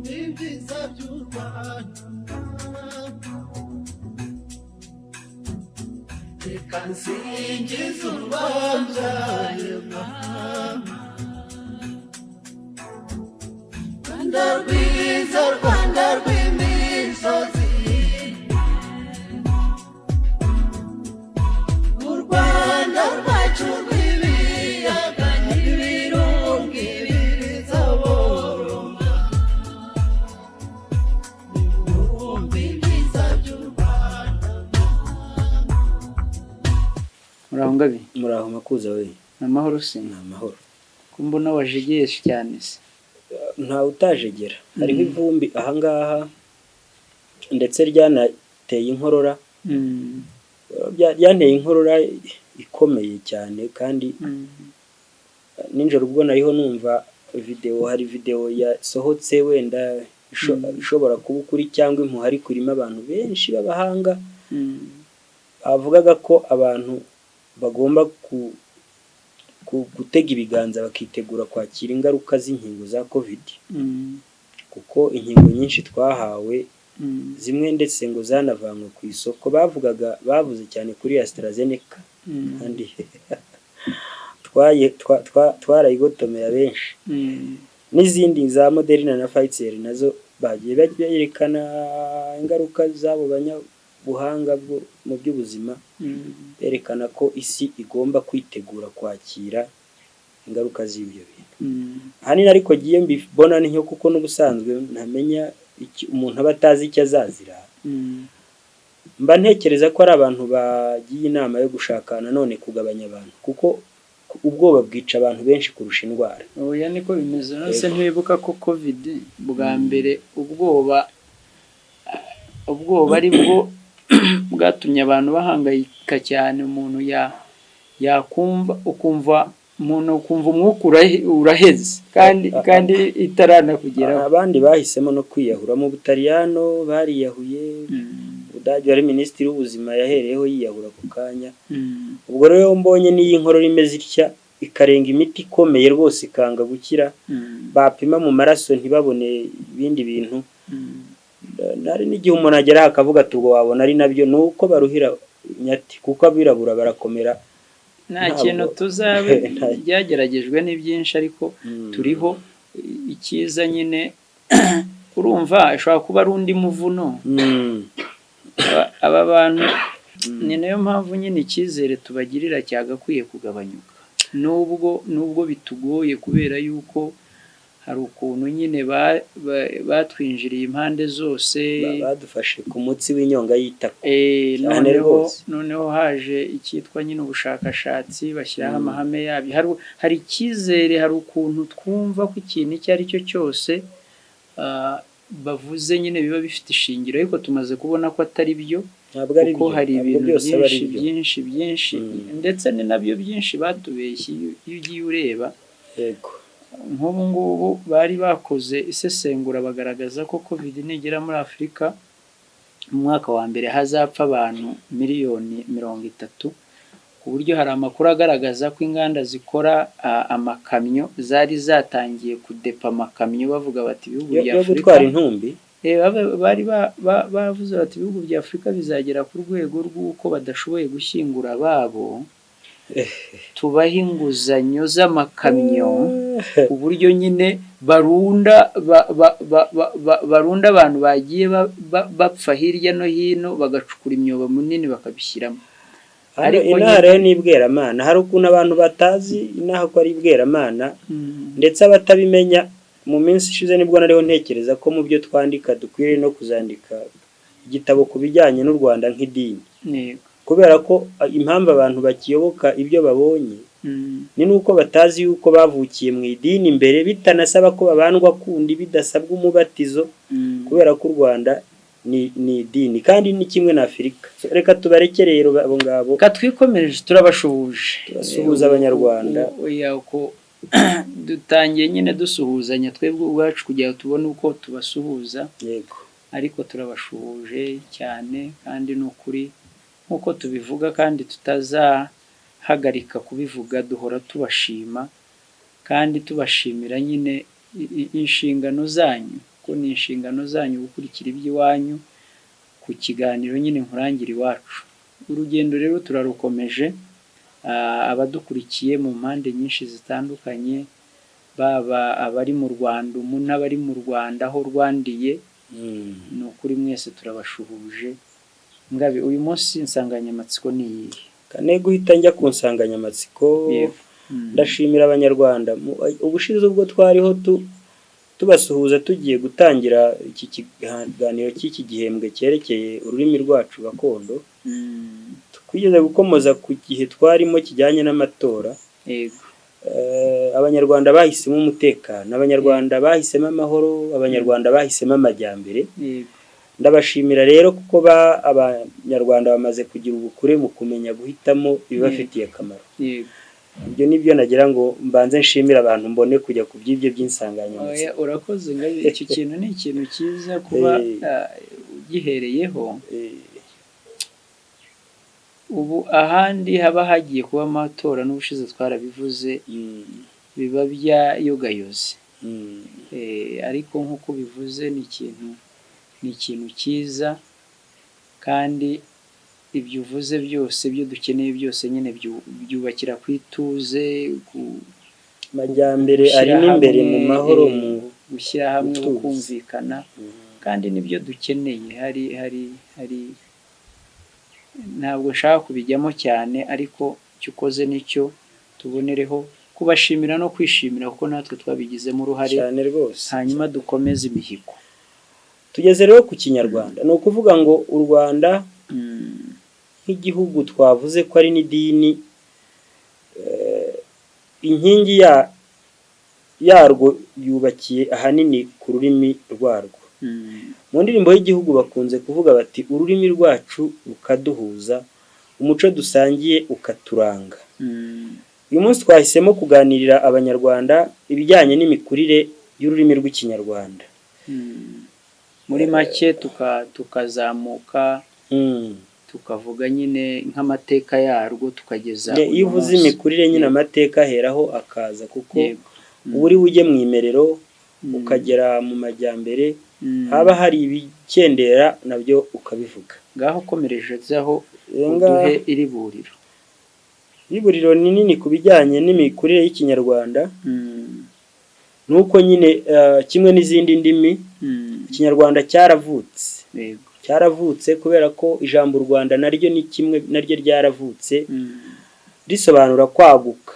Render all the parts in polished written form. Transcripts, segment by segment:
ibyiza by'u Rwanda reka nsingize urwambyaye mama Rwanda rwiza Rwanda rw'imisozi u Rwanda rwacu rw'ibiyaga n'ibirunga ibiriza boroma ibihumbi byiza by'u Rwanda muraho ngabi muraho makuza we namahoro se namahoro kumbona wajegeye cyane se nta utajegera hariho ivumbi ahangaha ndetse ryanateye inkorora ryanteye inkorora ikomeye cyane kandi ninjoro ubwo nariho numva hari video yasohotse wenda ishobora kuba ukuri cyangwa impu hari kurima abantu benshi b'abahanga bavugaga ko abantu bagomba gutega ibiganza bakitegura kwakira ingaruka z'inkingo za covid kuko inkingo nyinshi twahawe zimwe ndetse ngo zanavanywe ku isoko bavuze cyane kuri AstraZeneca kandi twarayigotomera benshi n'izindi za Moderna na Pfizer nazo bagiye berekana ingaruka zabo banyabuhanga mu by'ubuzima berekana ko isi igomba kwitegura kwakira ingaruka z'ibyo bintu hanini ariko giye mbibona n'icyo kuko n'ubusanzwe ntamenya umuntu aba atazi icyo azazira mba ntekereza ko ari abantu bagiye inama yo gushakana none kugabanya abantu kuko ubwoba bwica abantu benshi kurusha indwara oya niko bimeze nose ntibibuka ko covid bwa mbere ubwoba ari bwo bwatumye abantu bahangayika cyane umuntu yakumva ukumva umwuka uraheze kandi itarana kugeraho abandi bahisemo no kwiyahura mu Butaliyano bariyahuye Budage wari minisitiri w'ubuzima yahereyeho yiyahura ku kanya ubwo rero mbonye n'iyi nkorora imeze itya ikarenga imiti ikomeye rwose ikanga gukira bapima mu maraso ntibabone ibindi bintu nari n'igihe umuntu agera akavuga tugo wabona ari nabyo nuko baruhira nyati kuko abirabura barakomera nta kintu tuzabe byageragejwe n'ibyinshi ariko turiho ikiza nyine urumva ashobora kuba ari undi muvuno aba bantu ni nayo mpamvu nyine icyizere tubagirira cyagakwiye kugabanyuka nubwo bitugoye kubera yuko hari ukuntu nyine batwinjiriye impande zose badufashe ku mutsi w'inyonga y'itako noneho haje icyitwa nyine ubushakashatsi bashyiraho amahame yabyo hari icyizere hari ukuntu twumva ko ikintu icyo ari cyo cyose bavuze nyine biba bifite ishingiro ariko tumaze kubona ko atari byo kuko hari ibintu byinshi ndetse ni nabyo byinshi batubeshye iyo ugiye ureba yego nk'ubu ngubu bari bakoze isesengura bagaragaza ko covid nigera muri Afurika mu mwaka wa mbere hazapfa abantu 30,000,000 ku buryo hari amakuru agaragaza ko inganda zikora amakamyo zari zatangiye kudepa amakamyo bavuga bati ibihugu bya Afurika gutwara intumbi bari bavuze bati ibihugu bya Afurika bizagera ku rwego rw'uko badashoboye gushyingura babo tubaha inguzanyo z'amakamyo ku buryo nyine barunda abantu bagiye bapfa hirya no hino bagacukura imyobo munini bakabishyiramo ariko intara yo n'ibweramana hari ukuntu abantu batazi inaha ko ari ibweramana ndetse abatabimenya mu minsi ishize nibwo nariho ntekereza ko mu byo twandika dukwiriye no kuzandika igitabo ku bijyanye n'u Rwanda nk'idini kubera ko impamvu abantu bakiyoboka ibyo babonye ni nuko batazi yuko bavukiye mu idini imbere bitanasaba ko babandwa kundi bidasabwa umubatizo kubera ko u Rwanda ni idini kandi ni kimwe na Afurika reka tubarekere rero abo ngabo katwikomereje turabasuhuza abanyarwanda uko dutangiye nyine dusuhuzanya twebwe ubwacu kugira tubone uko tubasuhuza yego ariko turabashuhuje cyane kandi n'ukuri nkuko tubivuga kandi tutazahagarika kubivuga duhora tubashima kandi tubashimira nyine inshingano zanyu kuko ni inshingano zanyu gukurikira iby'iwanyu ku kiganiro nyine nkurangira iwacu. Urugendo rero turarukomeje, abadukurikiye mu mpande nyinshi zitandukanye, baba abari mu Rwanda n'abari mu Rwanda aho rwandiye, ni ukuri mwese turabashuhuje. Ngabe uyu munsi insanganyamatsiko ni iyihe? Kane guhita njya ku nsanganyamatsiko. Ndashimira abanyarwanda ubushize ubwo twariho tubasuhuza tugiye gutangira iki kiganiro cy'iki gihembwe cyerekeye ururimi rwacu gakondo. Twigeze gukomoza ku gihe twarimo kijyanye n'amatora. Abanyarwanda bahisemo umutekano, abanyarwanda bahisemo amahoro, abanyarwanda bahisemo amajyambere. Ndabashimira rero kuko abanyarwanda bamaze kugira ubukure mu kumenya guhitamo ibibafitiye akamaro. Ibyo nibyo nagira ngo mbanze nshimira abantu mbone kujya ku by'ibyo by'insanganyamatsiko. Urakoze Ngabe, iki kintu ni ikintu cyiza kuba ugihereyeho. Ubu ahandi haba hagiye kuba amatora n'ubushize twarabivuze, biba byayogayoze. Ariko nk'uko bivuze ni ikintu cyiza, kandi ibyo uvuze byose, ibyo dukeneye byose nyine byubakira ku ituze, ku majyambere ari n'imbere mu mahoro, mu gushyira hamwe, kumvikana, kandi nibyo dukeneye. Hari ntabwo nshaka kubijyamo cyane, ariko icyo ukoze nicyo tubonereho kubashimira no kwishimira, kuko natwe twabigizemo uruhare cyane rwose. Hanyuma dukomeze imihigo. Tugeze rero ku kinyarwanda, ni ukuvuga ngo u Rwanda nk'igihugu twavuze ko ari n'idini, inkingi yarwo yubakiye ahanini ku rurimi rwarwo. Mu ndirimbo y'igihugu bakunze kuvuga bati ururimi rwacu rukaduhuza, umuco dusangiye ukaturanga. Uyu munsi twahisemo kuganirira abanyarwanda ibijyanye n'imikurire y'ururimi rw'ikinyarwanda. Muri make tukazamuka, tukavuga nyine nk'amateka yarwo, tukageza iyo uvuze imikurire nyine amateka aheraho akaza, kuko uri ujye mu imerero ukagera mu majyambere, haba hari ibikendera nabyo ukabivuga. Ngaho komerejeho uduhe iri buriro. Iburiro ni nini ku bijyanye n'imikurire y'ikinyarwanda. Nuko nyine kimwe n'izindi ndimi, ikinyarwanda cyaravutse kubera ko ijambo u Rwanda naryo ni kimwe, naryo ryaravutse risobanura kwaguka.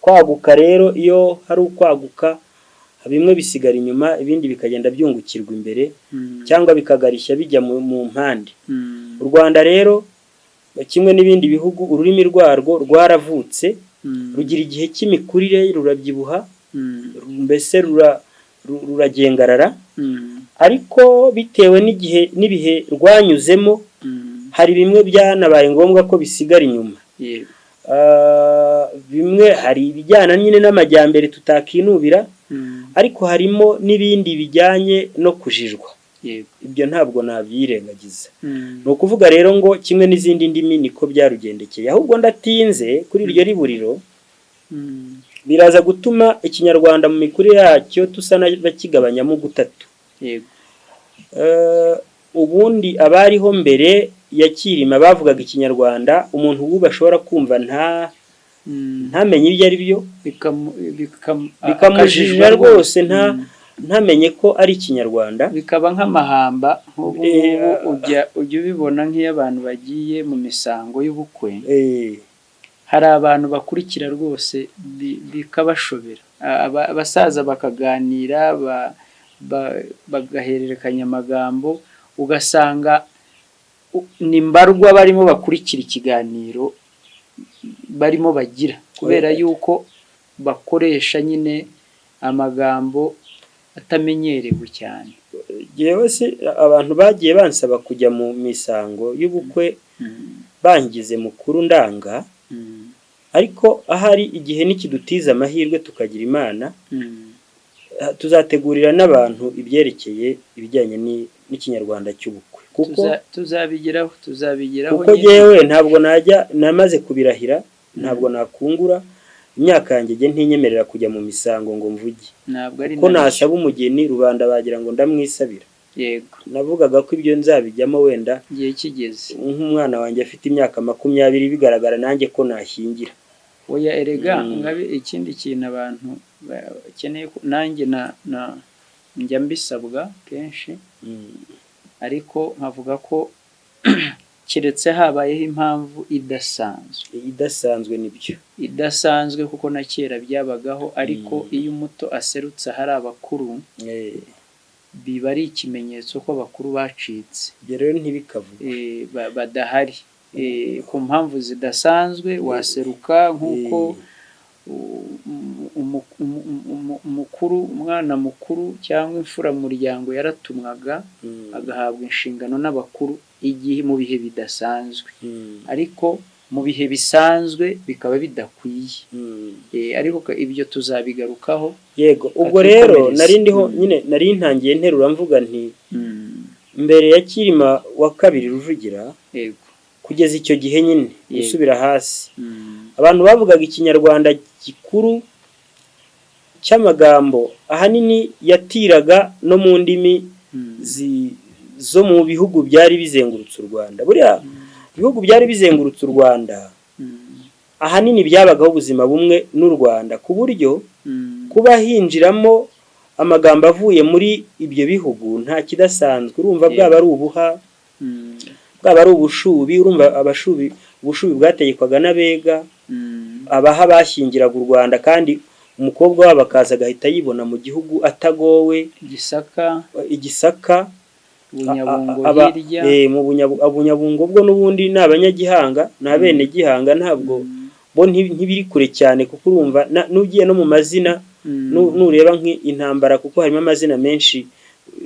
Kwaguka rero, iyo hari ukwaguka, bimwe bisigara inyuma, ibindi bikagenda byungukirwa imbere, cyangwa bikagarishya bijya mu mpande. U Rwanda rero kimwe n'ibindi bihugu, ururimi rwarwo rwaravutse, rugira igihe cy'imikurire, rurabyibuha, mbese ruragengarara. Ariko bitewe n'ibihe rwanyuzemo, hari bimwe byanabaye ngombwa ko bisigara inyuma. Bimwe hari ibijyana nyine n'amajyambere tutakinubira, ariko harimo n'ibindi bijyanye no kujijwa. Ibyo ntabwo nabyirengagiza. Ni ukuvuga rero ngo kimwe n'izindi ndimi niko byarugendekeye. Ahubwo ndatinze kuri iryo riburiro, biraza gutuma ikinyarwanda mu mikurire yacyo tusa n'abakigabanyamo gutatu. Ubundi abariho mbere ya Kirima bavugaga ikinyarwanda, umuntu ubu bashobora kumva ntamenye ibyo ari byo, bikamujijira rwose, ntamenye ko ari ikinyarwanda, bikaba nk'amahamba. Ujya ubibona nk'iyo abantu bagiye mu misango y'ubukwe, hari abantu bakurikira rwose bikabashobera, abasaza bakaganira, bagahererekanya amagambo, ugasanga ni mbarwa barimo bakurikira ikiganiro barimo bagira, kubera yuko bakoresha nyine amagambo atamenyerewe cyane. Yewe se abantu bagiye bansaba kujya mu misango y'ubukwe bangize mukuru ndanga, ariko ahari igihe nikidutiza amahirwe tukagira Imana, tuzategurira n'abantu ibyerekeye ibijyanye n'ikinyarwanda cy'ubukwe, kuko tuzabigeraho kuko yewe ntabwo namaze kubirahira, ntabwo nakungura imyaka yanjye nge ntinyemerera kujya mu misango ngo mvuge ntabwo ari ko nasaba umugeni rubanda bagira ngo ndamwisabira. yego navugaga ko ibyo nzabijyamo wenda igihe kigeze nk'umwana wanjye afite imyaka 20 bigaragara nanjye ko nashyingira. oya erega ngabe ikindi kintu abantu bakeneye nanjye na njya mbisabwa kenshi ariko nkavuga ko kiretse habayeho impamvu idasanzwe nibyo idasanzwe kuko na kera byabagaho ariko iyo umuto aserutse hari abakuru biba ari ikimenyetso ko abakuru bacitse rero ntibikavuga badahari ku mpamvu zidasanzwe waseruka nk'uko umwana mukuru cyangwa imfura mu muryango yaratumwaga agahabwa inshingano n'abakuru igihe mu bihe bidasanzwe ariko mu bihe bisanzwe bikaba bidakwiye ariko ibyo tuzabigarukaho. Yego ubwo rero nari ntangiye nterura mvuga nti mbere ya Cyilima wa kabiri Rujugira yego kugeza icyo gihe nyine gusubira hasi abantu bavugaga ikinyarwanda gikuru cy'amagambo ahanini yatiraga no mu ndimi zo mu bihugu byari bizengurutse u Rwanda. Buriya ibihugu byari bizengurutse u Rwanda ahanini byabagaho ubuzima bumwe n'u Rwanda ku buryo kuba hinjiramo amagambo avuye muri ibyo bihugu nta kidasanzwe. Urumva bwaba ari ubuha bwaba ari ubushubi, urumva ubushubi bwategekwaga n'abega abaha bashyingiraga u Rwanda kandi umukobwa wabo akaza agahita yibona mu gihugu atagowe. Igisaka Bunyabungo bwo n'ubundi ni abanyagihanga n'abene gihanga ntabwo bo ntibiri kure cyane kuko urumva nugiye no mu mazina nureba nk'intambara kuko harimo amazina menshi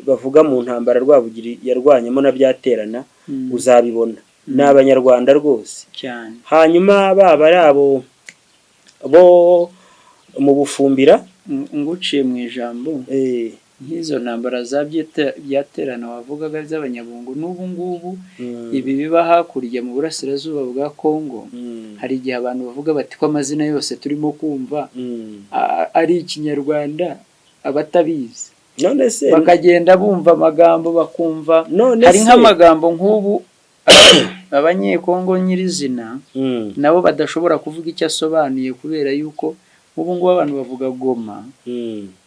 bavuga mu ntambara Rwabugiri yarwanyamo na Byaterana uzabibona ni abanyarwanda rwose cyane. hanyuma baba ari abo bo mu Bufumbira nguciye mu ijambo nk'izo ntambara za Byaterana wavugaga z'abanyabungo n'ubu ngubu ibi biba hakurya mu burasirazuba bwa Kongo hari igihe abantu bavuga bati ko amazina yose turimo kumva ari ikinyarwanda abatabizi bakagenda bumva amagambo bakumva hari nk'amagambo nk'ubu abanyekongo nyirizina nabo badashobora kuvuga icyo asobanuye kubera yuko ubu ngubu abantu bavuga Goma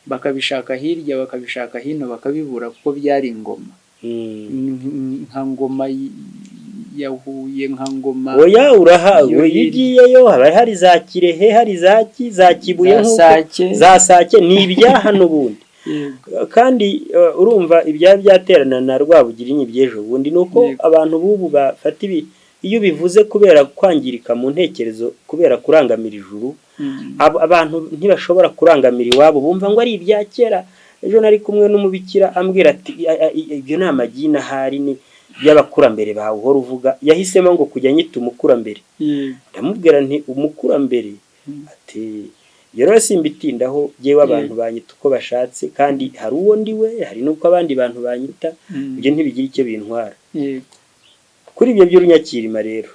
bakabishaka hirya bakabishaka hino bakabibura kuko byari ingoma nka ngoma yahuye nka ngoma oya urahawe yigiyeyo haba hari za Kirehe hari za Kibuye za Sake ni ibyaha n'ubundi kandi urumva ibya Byaterana na Rwabugiri n'ibyejo bundi nuko abantu bubu bafata ibi iyo bivuze kubera kwangirika mu ntekerezo kubera kurangamira ijuru abantu ntibashobora kurangamira iwabo bumva ngo ari ibya kera. Ejo nari kumwe n'umubikira ambwira ati ibyo ni amagina hari ni by'abakurambere bawe uhora uvuga yahisemo ngo kujya nyita umukurambere ndamubwira nti umukurambere ati yero simbitindaho yewe abantu banyita uko bashatse kandi hari uwo ndiwe hari nuko abandi bantu banyita ibyo ntibigira icyo bintwara kuri ibyo by'urunyakirima rero.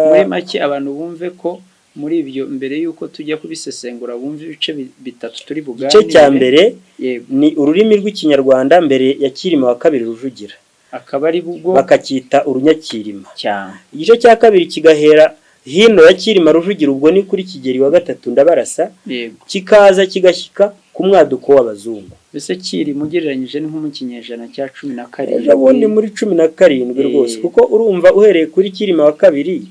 Muri make abantu bumve ko muri ibyo mbere yuko tujya kubisesengura bumve ibice bitatu turi bugane. Igice cya mbere ni ururimi rw'ikinyarwanda mbere ya Cyilima wa kabiri Rujugira akaba ari bwo bakacyita urunyakirima cyane. Igice cya kabiri kigahera hino ya Cyilima Rujugira ubwo ni kuri Kigeli wa gatatu Ndabarasa kikaza kigashyika ku mwaduko w'abazungu. Bese Cyilima ugereranyije ni nko mu kinyejana cya 17 ubundi muri 17 rwose kuko urumva uhereye kuri Cyilima wa kabiri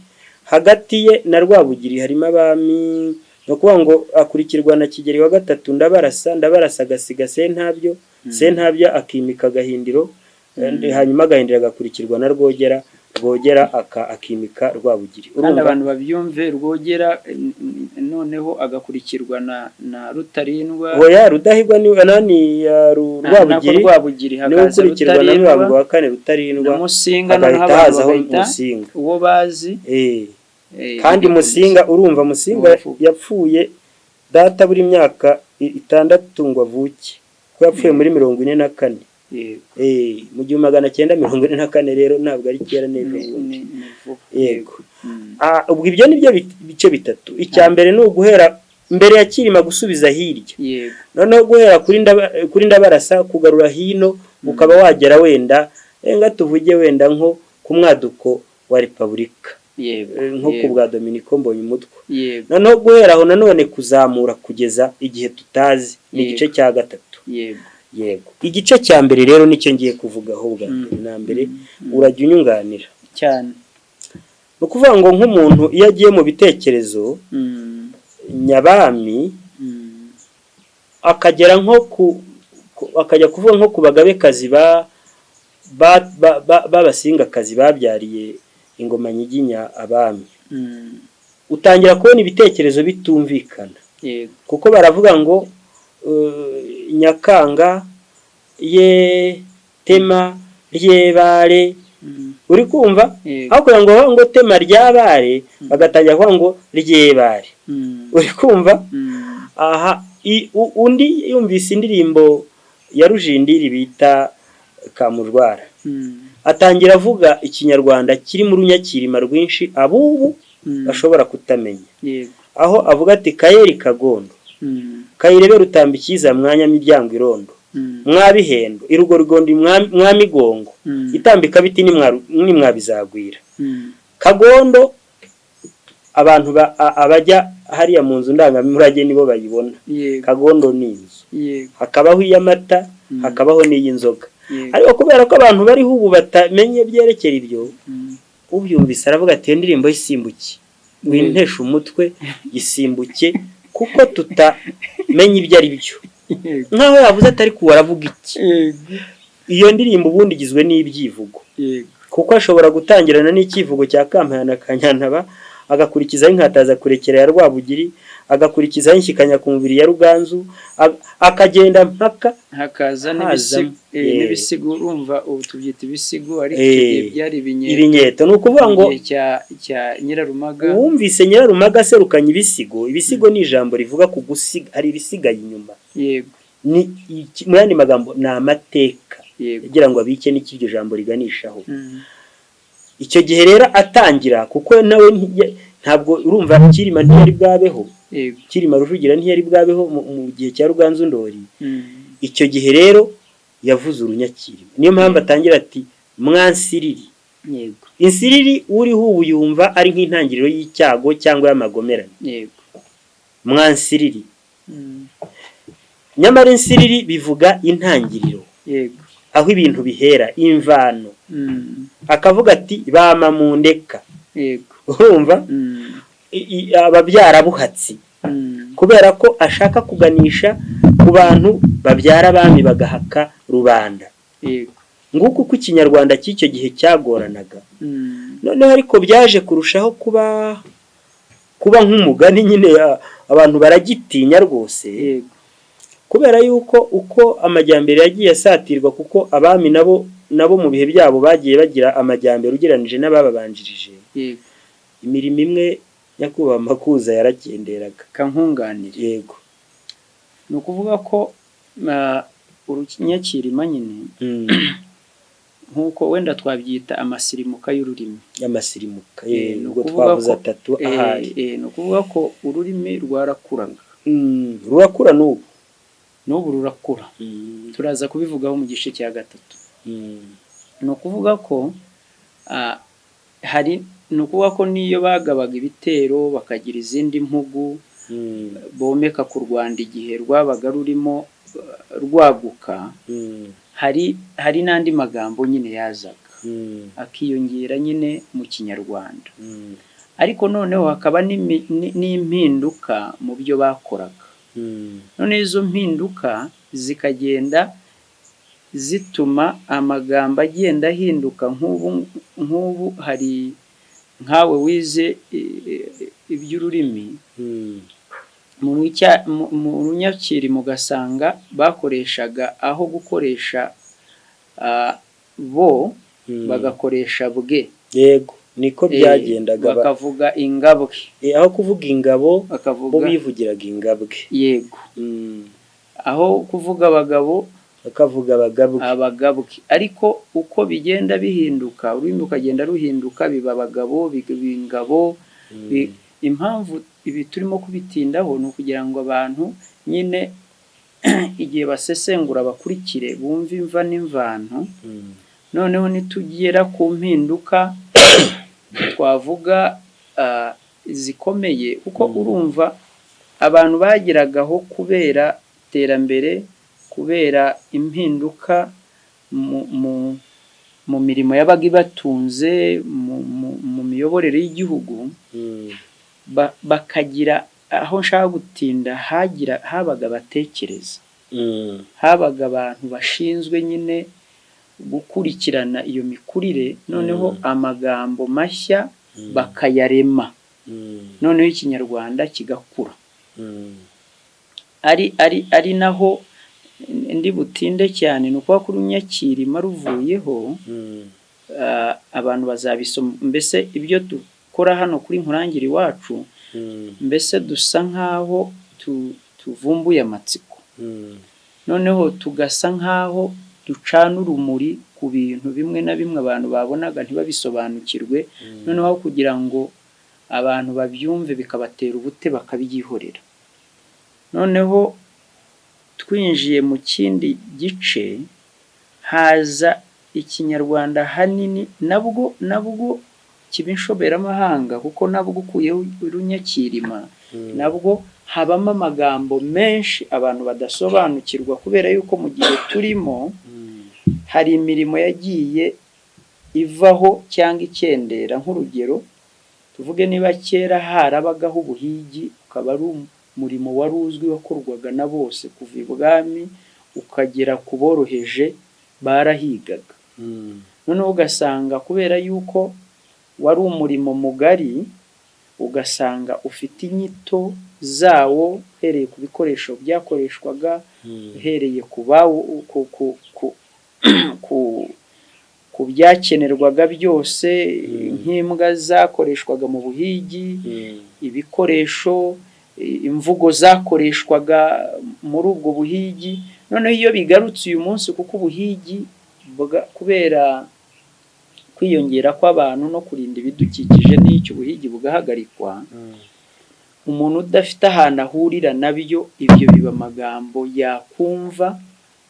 hagati ye na Rwabugiri harimo abami no kuvuga ngo akurikirwa na Kigeli wa gatatu Ndabarasa agasiga Sentabyo akimika Gahindiro hanyuma Gahindiro agakurikirwa na Rwogera akimika Rwabugiri. Kandi abantu babyumve Rwogera noneho agakurikirwa na Rutarindwa oya Rudahigwa ni nani ya Rwabugiri hakaza ukurikirwa na Rwabugiri wa kane Rutarindwa Musinga n'abantu Musinga uwo bazi kandi Musinga urumva Musinga yapfuye data buri myaka 6 ngo avuke ko yapfuye muri 44 yego mu 1944 rero ntabwo ari kera n'ejo bundi. ni vuba Yego. Ubwo ibyo nibyo bice bitatu. Icya mbere ni uguhera mbere ya Cyilima gusubiza hirya, yego noneho guhera kuri Ndabarasa kugarura hino, ukaba wagera wenda nga tuvuge wenda nko ku mwaduko wa Repubulika, yego nko ku bwa Dominiko Mbonyumutwa, yego noneho guhera aho nanone kuzamura kugeza igihe tutazi ni igice cya gatatu. Yego igice cya mbere rero nicyo ngiye kuvugaho bwa mbere na mbere, urajya unyunganira cyane. no kuvuga ngo nk'umuntu iyo agiye mu bitekerezo nyabami akagera nko akajya kuvuga nko ku bagabekazi b'abasingakazi babyariye ingoma nyiginya abami, utangira kubona ibitekerezo bitumvikana, kuko baravuga ngo Nyakanga ye Tema ryebare, uri kumva aho kugira ngo Tema ryabare bagatangira kuvuga ngo ryebare, uri kumva. Aha undi yumvise indirimbo ya Rujindiri bita Kamujwara, atangira avuga ikinyarwanda kiri mu runyakirima rwinshi abubu bashobora kutamenya, aho avuga ati Kayeri Kagondo, Kayirebe Rutambikiza mwanya miryango irondo, mwabihendo irugo rigondi mwamigongo, itambika biti nimwabizagwira. Kagondo abantu abajya hariya mu nzu ndangamurage nibo bayibona. Kagondo ni inzu, hakabaho iy'amata, hakabaho n'iy'inzoga. Ariko kubera ko abantu bari ubu batamenye byerekera ibyo, ubyumvise aravuga ati iyo ndirimbo yisimbuke, wintesha umutwe yisimbuke, kuko tutamenye ibyo ari byo. Nkaho yavuze atari ku waravuga iki. Iyo ndirimbo ubundi igizwe n'ibyivugo, kuko ashobora gutangirana n'ikivugo cya Kampayana Kanyantaba, agakurikizaho inkataza kurekera ya Rwabugiri, agakurikizaho inshyikanya ku mubiri ya Ruganzu, akagenda mpaka hakaza n'ibisigo. Urumva ubu tubyita ibisigo, ariko byari ibinyeto. Ni ukuvuga ngo cya Nyirarumaga, wumvise Nyirarumaga aserukanye ibisigo ni ijambo rivuga ku gusiga, hari ibisigaye inyuma. Yego ni mu yandi magambo ni amateka kugira ngo abike n'ikiryo jambo riganishaho. Icyo gihe rero atangira, kuko nawe ntabwo urumva Cyilima ntiyari bwabeho, Cyilima Rujugira ntiyari bwabeho mu gihe cya Ruganzu Ndori. Icyo gihe rero yavuze urunyakirima, niyo mpamvu atangira ati mwansiriri. Insiriri uriho ubu yumva ari nk'intangiriro y'icyago cyangwa y'amagomerane. Mwansiriri. Nyamara insiriri bivuga intangiriro, aho ibintu bihera, imvano. Akavuga ati bama mu ndeka, urumva ababyara buhatsi, kubera ko ashaka kuganisha ku bantu babyara abami bagahaka rubanda. Nguko uko ikinyarwanda cy'icyo gihe cyagoranaga. Noneho ariko byaje kurushaho kuba nk'umugani nyine, abantu baragitinya rwose, kubera yuko uko amajyambere yagiye asatirwa, kuko abami nabo mu bihe byabo bagiye bagira amajyambere ugereranije n'abababanjirije. Imirimo imwe Nyakubahwa Makuza yarakenderaga. Kankunganire. Yego. Ni ukuvuga ko urunyakirima nyine nk'uko wenda twabyita amasirimuka y'ururimi. Amasirimuka, ubwo twavuze atatu ahari. Ni ukuvuga ko ururimi rwarakuraga. Rurakura n'ubu rurakura. Turaza kubivugaho mu gice cya gatatu. Ni ukuvuga ko ni ukuvuga ko niyo bagabaga ibitero bakagira izindi mpugu bomeka ku Rwanda igihe rwabaga rurimo rwaguka, hari n'andi magambo nyine yazaga akiyongera nyine mu kinyarwanda. Ariko noneho hakaba n'impinduka mu byo bakoraga. None izo mpinduka zikagenda zituma amagambo agenda ahinduka. Nk'ubu hari nkawe wize iby'ururimi, mu runyakirima ugasanga bakoreshaga aho gukoresha bo bagakoresha bwe. Yego, niko byagendaga. Bakavuga ingabwe, aho kuvuga ingabo bo bivugiraga ingabwe. Yego. Aho kuvuga abagabo bakavuga abagabwe. abagabwe, ariko uko bigenda bihinduka ururimi ukagenda ruhinduka biba abagabo biba ingabo. Impamvu ibi turimo kubitindaho ni ukugira ngo abantu nyine igihe basesengura bakurikire bumve imva n'imvano. Noneho nitugera ku mpinduka twavuga zikomeye, kuko urumva abantu bageragaho kubera iterambere, kubera impinduka mu mirimo yabaga ibatunze, mu miyoborere y'igihugu, bakagira aho nshaka gutinda, habaga abatekereza, habaga abantu bashinzwe nyine gukurikirana iyo mikurire, noneho amagambo mashya bakayarema, noneho ikinyarwanda kigakura. ari naho ndi butinde cyane, ni ukuvuga ko urunyakirima ruvuyeho abantu bazabisoma. Mbese ibyo dukora hano kuri Nkurangire iwacu, mbese dusa nk'aho tuvumbuye amatsiko, noneho tugasa nk'aho ducana urumuri ku bintu bimwe na bimwe abantu babonaga ntibabisobanukirwe, noneho kugira ngo abantu babyumve bikabatera ubute bakabyihorera. Noneho twinjiye mu kindi gice, haza ikinyarwanda hanini nabwo kiba inshoberamahanga, kuko nabwo ukuyeho urunyakirima nabwo habamo amagambo menshi abantu badasobanukirwa, kubera yuko mu gihe turimo hari imirimo yagiye ivaho cyangwa ikendera. Nk'urugero tuvuge niba kera harabagaho ubuhigi, ukaba ari umurimo wari uzwi wakorwaga na bose, kuva ibwami ukagera ku boroheje barahigaga. Noneho ugasanga kubera yuko wari umurimo mugari, ugasanga ufite inyito zawo, uhereye ku bikoresho byakoreshwaga, uhereye ku byakenerwaga byose, nk'imbwa zakoreshwaga mu buhigi, ibikoresho, imvugo zakoreshwaga muri ubwo buhigi. Noneho iyo bigarutse uyu munsi, kuko ubuhigi kubera kwiyongera kw'abantu no kurinda ibidukikije n'icyo ubuhigi bugahagarikwa, umuntu udafite ahantu ahurira nabyo, ibyo biba amagambo yakumva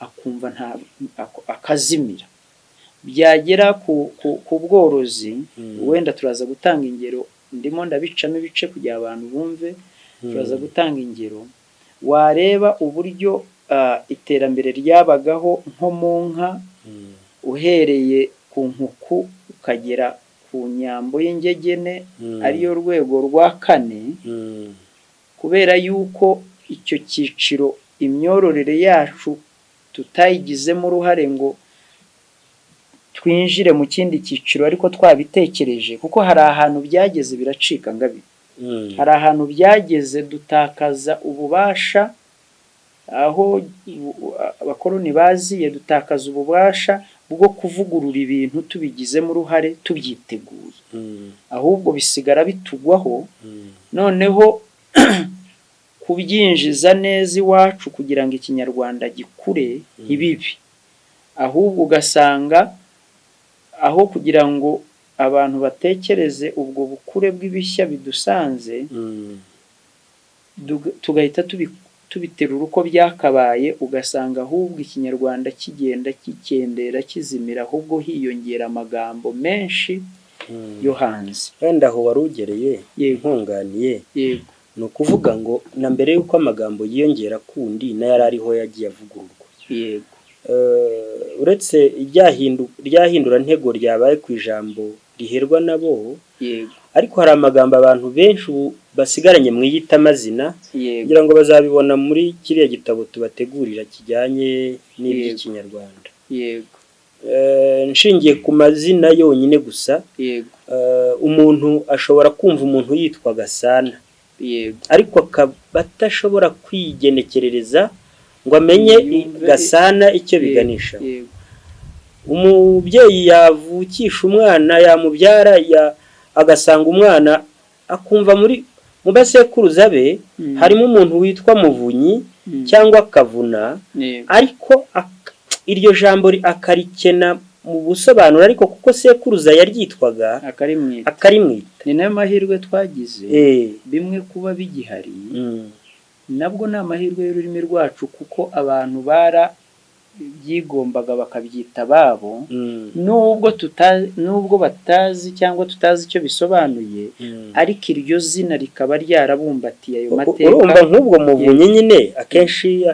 akumva akazimira. Byagera ku bworozi, wenda turaza gutanga ingero, ndimo ndabicamo ibice kugira abantu bumve. Turaza gutanga ingero, wareba uburyo iterambere ryabagaho nko mu nka, uhereye ku nkuku ukagera ku nyambo y'ingegene, ariyo rwego rwa 4, kubera yuko icyo cyiciro imyororere yacu tutayigizemo uruhare ngo twinjire mu kindi cyiciro, ariko twabitekereje, kuko hari ahantu byageze biracika ngabi. Hari ahantu byageze dutakaza ububasha, aho abakoroni baziye dutakaza ububasha bwo kuvugurura ibintu tubigizemo uruhare tubyiteguye, ahubwo bisigara bitugwaho. Noneho kubyinjiza neza iwacu kugira ngo ikinyarwanda gikure ntibibi, ahubwo ugasanga aho kugira ngo abantu batekereze ubwo bukure bw'ibishya bidusanze, tugahita tubiterura uko byakabaye, ugasanga ahubwo ikinyarwanda kigenda kikendera kizimira, ahubwo hiyongera amagambo menshi yo hanze. Wenda aho warugereye nkunganiye, ni ukuvuga ngo na mbere y'uko amagambo yiyongera kundi na yari ariho yagiye avugururwa. Yego. Uretse ryahindura ntego ryabaye ku ijambo riherwa nabo, ariko hari amagambo abantu benshi basigaranye mu yita amazina, kugira ngo bazabibona muri kiriya gitabo tubategurira kijyanye n'iby'ikinyarwanda. Yego. Nshingiye ku mazina yonyine gusa, umuntu ashobora kumva umuntu yitwa Gasana, ariko akaba atashobora kwigenekerereza ngo amenye Gasana icyo biganisha. Umubyeyi yavukisha umwana, yamubyara, agasanga umwana, akumva mu basekuruza be harimo umuntu witwa Muvunyi cyangwa Kavuna, ariko iryo jambo akarikena mu busobanuro ariko kuko sekuruza yaryitwaga akarimwita ni nayo mahirwe twagize bimwe kuba bigihari nabwo ni amahirwe y'ururimi rwacu kuko abantu byigombaga bakabyita babo nubwo batazi cyangwa tutazi icyo bisobanuye ariko iryo zina rikaba ryarabumbatiye ayo mateka urumva nk'ubwo muvunyi nyine akenshi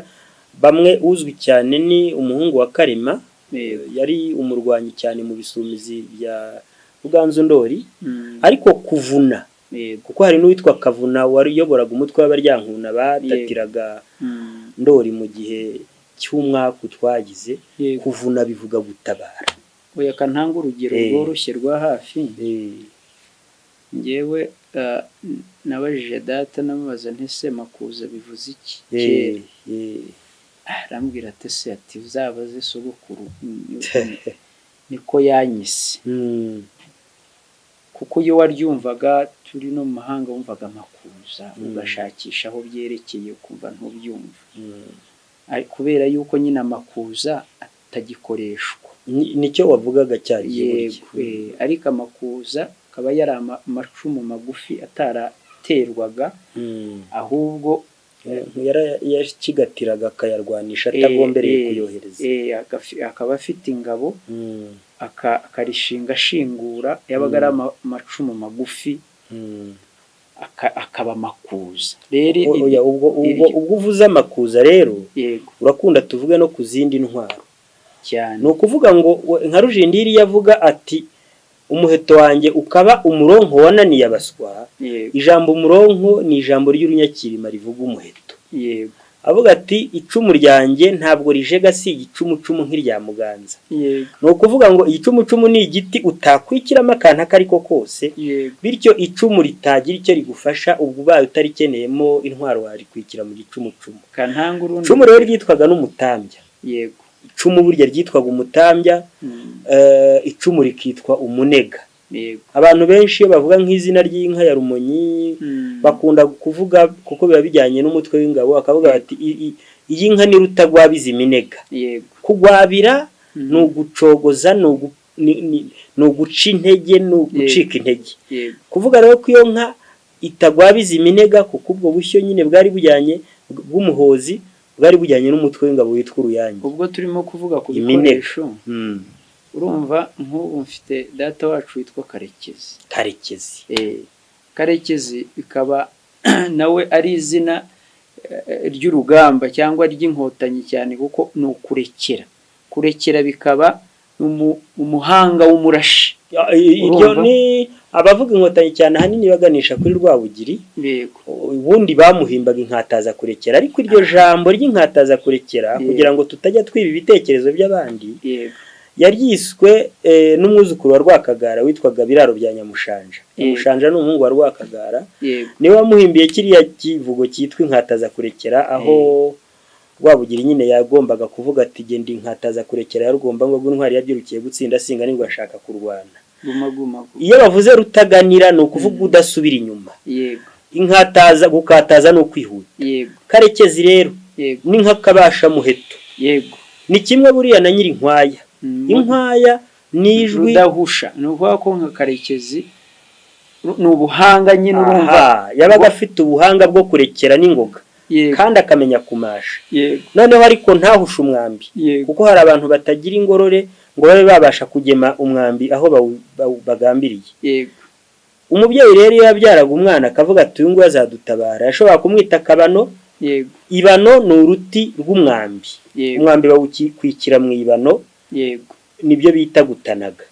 bamwe uzwi cyane ni umuhungu wa Karema yari umurwanyi cyane mu bisumizi bya Ruganzu Ndori ariko kuvuna kuko hari n'uwitwa Kavuna wariyoboraga umutwe w'abaryankuna badatiraga Ndori mu gihe cy'umwaka twagize kuvuna bivuga gutabara oya kantanga urugero rworoshye rwa hafi ngewe nabajije data namubaza ntese makuza bivuze iki arambwira ati se ati uzabaze sogokuru niko yanyise kuko iyo waryumvaga turi no mu mahanga wumvaga makuza ugashakisha aho byerekeye kumva ntubyumva kubera yuko nyine amakuza atagikoreshwa nicyo wavugaga cyari ariko amakuza akaba yari amacumu magufi ataraterwaga ahubwo yashigatiraga akayarwanisha atagombereye kuyohereza akaba afite ingabo akarishinga shingura yabaga ari amacumu magufi akaba makuza rero ubwo uvuze amakuza rero urakunda tuvuge no ku zindi ntwaro cyane ni ukuvuga ngo nka Rujindiri yavuga ati umuheto wanjye ukaba umuronko wananiye abaswa ijambo umuronko ni ijambo ry'urunyakirima rivuga umuheto avuga ati icumu ryanjye ntabwo rijega si igicumucumu nk'irya Muganza ni ukuvuga ngo igicumucumu ni igiti utakwikiramo akantu akariko kose bityo icumu ritagira icyo rigufasha ubwo ubaye utarikeneyemo intwaro warikwikira mu gicumucumu icumu rero ryitwaga n'umutambya icumu burya ryitwaga umutambya icumu rikitwa umunega abantu benshi bavuga nk'izina ry'inka ya Rumonyi bakunda kuvuga kuko biba bijyanye n'umutwe w'ingabo akavuga ati iyi nka ni Rutagwabiza iminega kugwabira ni ugucogoza ni uguca intege ni ugucika intege kuvuga rero ko iyo nka itagwabiza iminega kuko ubwo bushyo nyine bwari bujyanye bw'umuhozi bwari bujyanye n'umutwe w'ingabo witwa Uruyange ubwo turimo kuvuga ku bikoresho urumva nk'ubu mfite data wacu witwa Karekezi bikaba nawe ari izina ry'urugamba cyangwa ry'inkotanyi cyane kuko ni kurekera bikaba umuhanga w'umurashi iryo ni abavuga inkotanyi cyane ahanini baganisha kuri Rwabugiri ubundi bamuhimbaga inkataza kurekera ariko iryo jambo ry'inkataza kurekera kugira ngo tutajya twiba ibitekerezo by'abandi yaryiswe n'umwuzukuru wa Rwakagara witwaga Biraro bya Nyamushanja. Nyamushanja ni umuhungu wa Rwakagara niwe wamuhimbiye kiriya kivugo cyitwa inkataza kurekera aho Rwabugiri nyine yagombaga kuvuga ati genda inkataza kurekera ya Rugomba ngo intwari yabyirukiye gutsinda singa ningo ashaka kurwana. Iyo bavuze rutaganira no kuvuga udasubira inyuma. Inkataza gukataza no kwihuta. Karekezi rero ni nk'akabasha muheto. Ni kimwe buriya na nyiri inkwaya. Inkwaya nijwi udahusha nuvuga ko nka Karekezi n'ubuhanga nyine urumva yabaga afite ubuhanga bwo kurekera n'ingoga kandi akamenya kumasha noneho ariko ntahusha umwambi kuko hari abantu batagira ingorore ngo babe babasha kugema umwambi aho bagambiriye umubyeyi rero yabyaraga umwana akavuga ati uyu ngo azadutabara yashobora kumwita Kabano ibano ni uruti rw'umwambi umwambi bawukwikira mu ibano nibyo bita gutanaga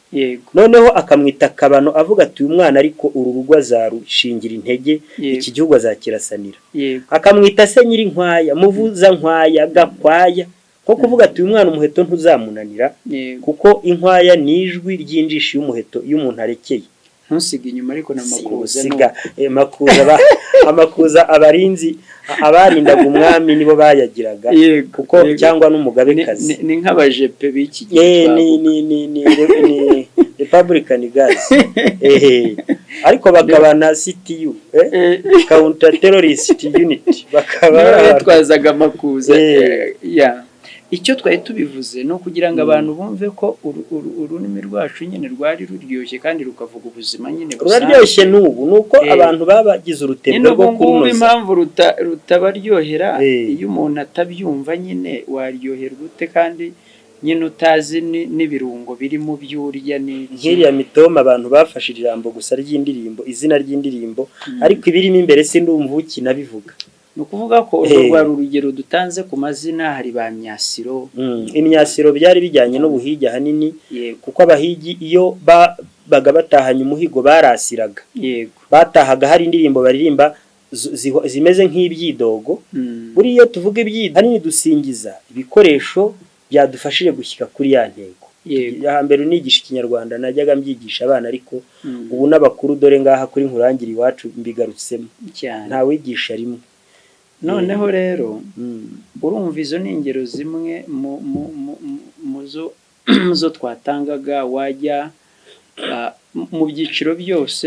noneho akamwita Kabano avuga ati uyu mwana ariko uru rugo azarushingira intege iki gihugu azakirasanira akamwita se nyiri inkwaya muvuza nkwaya gakwaya ko kuvuga ati uyu mwana umuheto ntuzamunanira kuko inkwaya nijwi ryinjishi y'umuheto iyo umuntu arekeye ntusige inyuma ariko namakuza amakuza abarinzi abarindaga umwami nibo bayagiraga kuko cyangwa n'umugabekazi ni nk'abajepe b'iki gihe ni Republican guys ariko bakaba na CTU counter terrorist unit bakaba bitwazaga amakuza icyo twari tubivuze ni ukugira ngo abantu bumve ko ururimi rwacu nyine rwari ruryoshye kandi rukavuga ubuzima nyine ruraryoshye n'ubu nuko abantu babagize urutebwe rwo kurunoza impamvu rutabaryohera iyo umuntu atabyumva nyine waryoherwa ute kandi nyine utazi n'ibirungo biri mu byo urya nk'iriya mitoma abantu bafashe ijambo gusa ry'indirimbo izina ry'indirimbo ariko ibirimo imbere sindumva ukinabivuga ni ukuvuga ko rwari urugero dutanze ku mazina hari ba myasiro imyasiro byari bijyanye n'ubuhigi ahanini kuko abahigi iyo baga batahanye umuhigo barasiraga batahaga hari indirimbo baririmba zimeze nk'ibyidogo buri iyo tuvuga ibyidogo hanini dusingiza ibikoresho byadufashije gushyika kuri ya ntego hambere nigisha ikinyarwanda najyaga mbyigisha abana ariko ubu n'abakuru dore ngaha kuri nkurangira iwacu mbigarutsemo nta wigisha rimwe noneho rero urumva izo ni ingero zimwe mu zo twatangaga wajya mu byiciro byose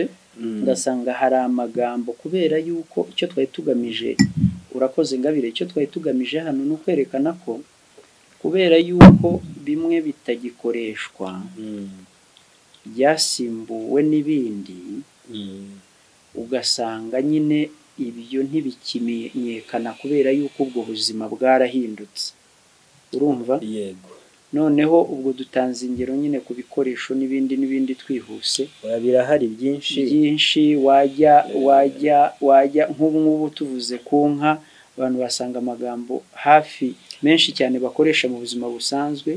ugasanga hari amagambo kubera yuko icyo twari tugamije urakoze Ngabire icyo twari tugamije hano ni ukwerekana ko kubera yuko bimwe bitagikoreshwa byasimbuwe n'ibindi ugasanga nyine ibyo ntibikimenyekana kubera yuko ubwo buzima bwarahindutse urumva yego noneho ubwo dutanze ingero nyine ku bikoresho n'ibindi twihuse birahari byinshi wajya nk'ubu tuvuze ku nka abantu basanga amagambo hafi menshi cyane bakoresha mu buzima busanzwe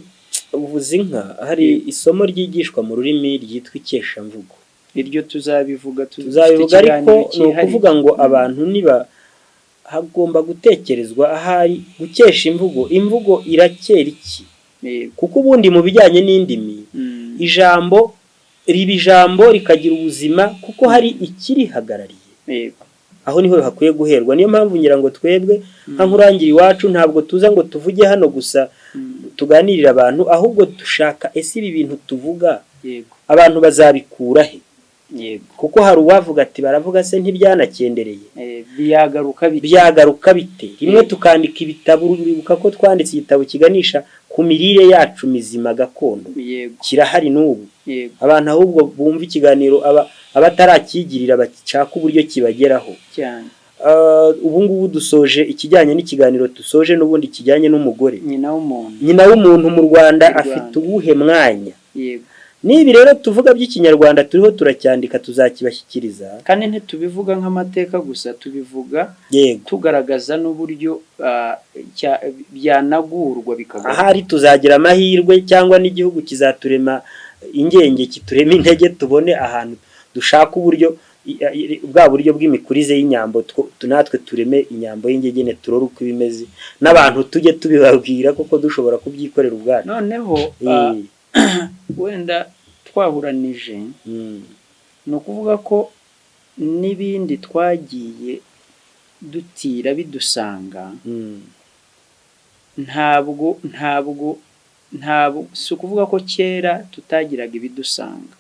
uvuze inka hari isomo ryigishwa mu rurimi ryitwa ikeshamvugo iryo tuzabivuga ariko ni ukuvuga ngo abantu niba hagomba gutekerezwa ahari gukesha imvugo irakera iki kuko ubundi mu bijyanye n'indimi ijambo rikagira ubuzima kuko hari ikirihagarariye aho niho hakwiye guherwa niyo mpamvu ngira ngo twebwe nka nkurangira iwacu ntabwo tuza ngo tuvuge hano gusa tuganirira abantu ahubwo dushaka ese ibi bintu tuvuga abantu bazabikura he kuko hari uwavuga ati baravuga se ntibyanakendereye byagaruka bite rimwe tukandika ibitabo uribuka ko twanditse igitabo kiganisha ku mirire yacu mizima gakondo kirahari n'ubu abantu ahubwo bumva ikiganiro abatarakigirira bashaka uburyo kibageraho cyane ubu ngubu dusoje ikijyanye n'ikiganiro dusoje n'ubundi kijyanye n'umugore nyina w'umuntu mu Rwanda afite ubuhe mwanya nibi rero tuvuga by'ikinyarwanda turiho turacyandika tuzakibashyikiriza kandi ntitubivuga nk'amateka gusa tubivuga tugaragaza n'uburyo byanagurwa bikagaragara ahari tuzagira amahirwe cyangwa n'igihugu kizaturema ingenge kiturema intege tubone ahantu dushaka uburyo bwa buryo bw'imikurize y'inyambo natwe tureme inyambo y'ingegene turore uko ibimeze n'abantu tujye tubibabwira kuko dushobora kubyikorera ubwacu noneho wenda twahuranije ni ukuvuga ko n'ibindi twagiye dutira bidusanga ntabwo si ukuvuga ko kera tutagiraga ibidusanga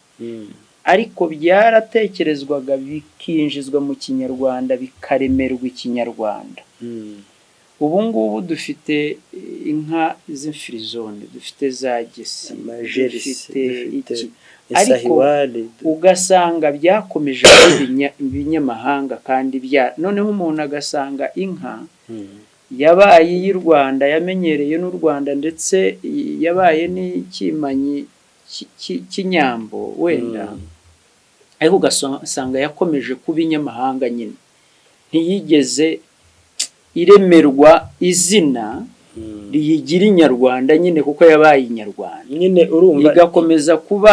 ariko byaratekerezwaga bikinjizwa mu kinyarwanda bikaremerwa ikinyarwanda ubu ngubu dufite inka z'imfirizone dufite za gesi dufite iki ariko ugasanga byakomeje ibinyamahanga kandi noneho umuntu agasanga inka yabaye iy'u Rwanda yamenyereye n'u Rwanda ndetse yabaye n'ikimanyi cy'inyambo wenda ariko ugasanga yakomeje kuba inyamahanga nyine ntiyigeze iremerwa izina riyigira inyarwanda nyine kuko yabaye inyarwanda nyine urumva igakomeza kuba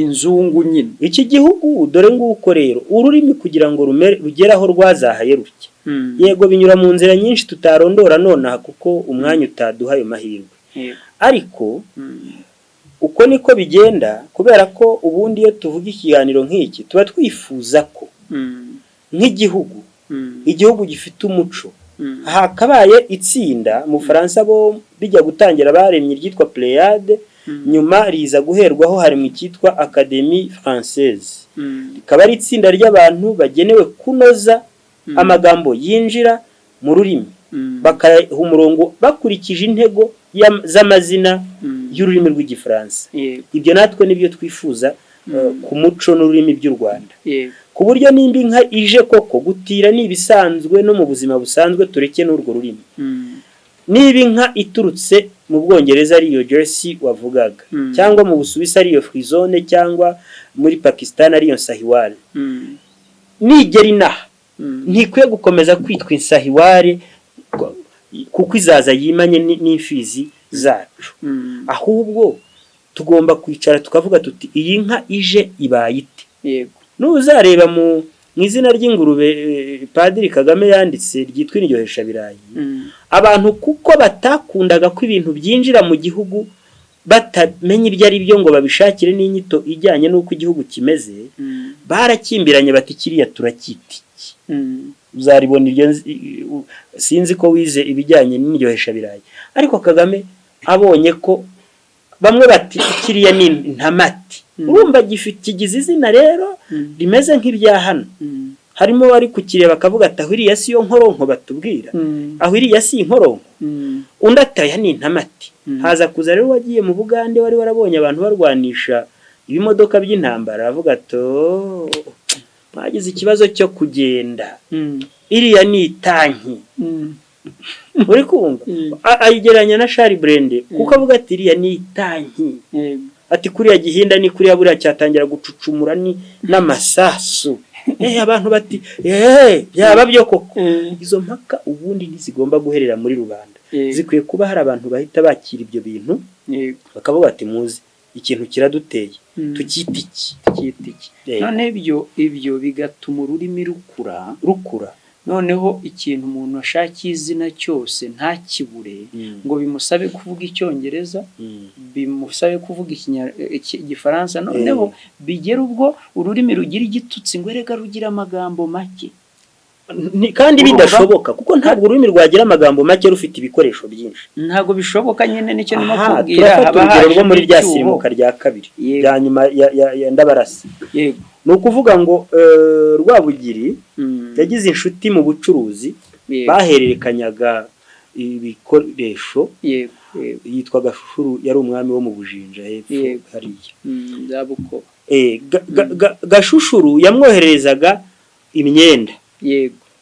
inzungu nyine iki gihugu dore nguko rero ururimi kugira ngo rugeraho rwazahaye ruke yego binyura mu nzira nyinshi tutarondora nonaha kuko umwanya utaduha ayo mahirwe ariko uko niko bigenda kubera ko ubundi iyo tuvuga ikiganiro nk'iki tuba twifuza ko nk'igihugu gifite umuco hakabaye itsinda mu Faransa bo bijya gutangira baremye ryitwa Pléiade nyuma riza guherwaho hari mu cyitwa Académie Française rikaba ari itsinda ry'abantu bagenewe kunoza amagambo yinjira mu rurimi bakaha umurongo bakurikije intego z'amazina y'ururimi rw'igifaransa. Ibyo natwe nibyo twifuza ku muco n'ururimi by'u Rwanda, ku buryo nimba inka ije koko gutira ni ibisanzwe no mu buzima busanzwe, tureke n'urwo rurimi. Niba inka iturutse mu Bwongereza ariyo Jersey wavugaga, cyangwa mu Busuwisi ariyo Frisone, cyangwa muri Pakistan ariyo Sahiwal, nigera inaha ntikwiye gukomeza kwitwa insahiwari kuko izaza yimanye n'imfizi zacu, ahubwo tugomba kwicara tukavuga tuti iyi nka ije ibaye ite. N'uzareba mu izina ry'ingurube Padiri Kagame yanditse ryitwa Indyohesha Birayi, abantu kuko batakundaga ko ibintu byinjira mu gihugu batamenye ibyo ari byo ngo babishakire n'inyito ijyanye n'uko igihugu kimeze, barakimbiranye bati kiriya turakiti. Uzaribona iryo sinzi ko wize ibijyanye n'indyohesha birayi, ariko Kagame abonye ko bamwe bati kiriya ni intamati, urumva kigize izina rero rimeze nk'ibya hano. Harimo bari kukireba bakavuga ati aho iriya si yo nkoronko batubwira, aho iriya si inkoronko, undi ataya ni intamati. Haza kuza rero wagiye mu Bugande wari warabonye abantu barwanisha ibimodoka by'intambara, aravuga to bagize ikibazo cyo kugenda, iriya ni itanki. Uri kumva ayigeranya na Charles Brende kuko avuga ati iriya ni itanki, ati kuriya gihinda ni kuriya buriya cyatangira gucucumura ni n'amasasu. Abantu bati byaba byo koko. Izo mpaka ubundi ntizigomba guherera muri rubanda, zikwiye kuba hari abantu bahita bakira ibyo bintu bakavuga ati muzi ikintu kiraduteye tukita iki. None ibyo bigatuma ururimi rukura. Noneho ikintu umuntu ashakiye izina cyose ntakibure ngo bimusabe kuvuga Icyongereza, bimusabe kuvuga Igifaransa, noneho bigera ubwo ururimi rugira igitutsi ngo erega rugira amagambo make. Kandi bidashoboka kuko ntabwo ururimi rwagira amagambo make rufite ibikoresho byinshi. Ntabwo bishoboka nyine nicyo nimo kubwira. Turafata urugero rwo muri rya sirimuka rya kabiri ya nyuma ya Ndabarasa. Yego. Ni ukuvuga ngo Rwabugiri yagize inshuti mu bucuruzi, bahererekanyaga ibikoresho. Yitwa Gashushuru, yari umwami wo mu Bujinja hepfo hariya. Gashushuru yamwohererezaga imyenda.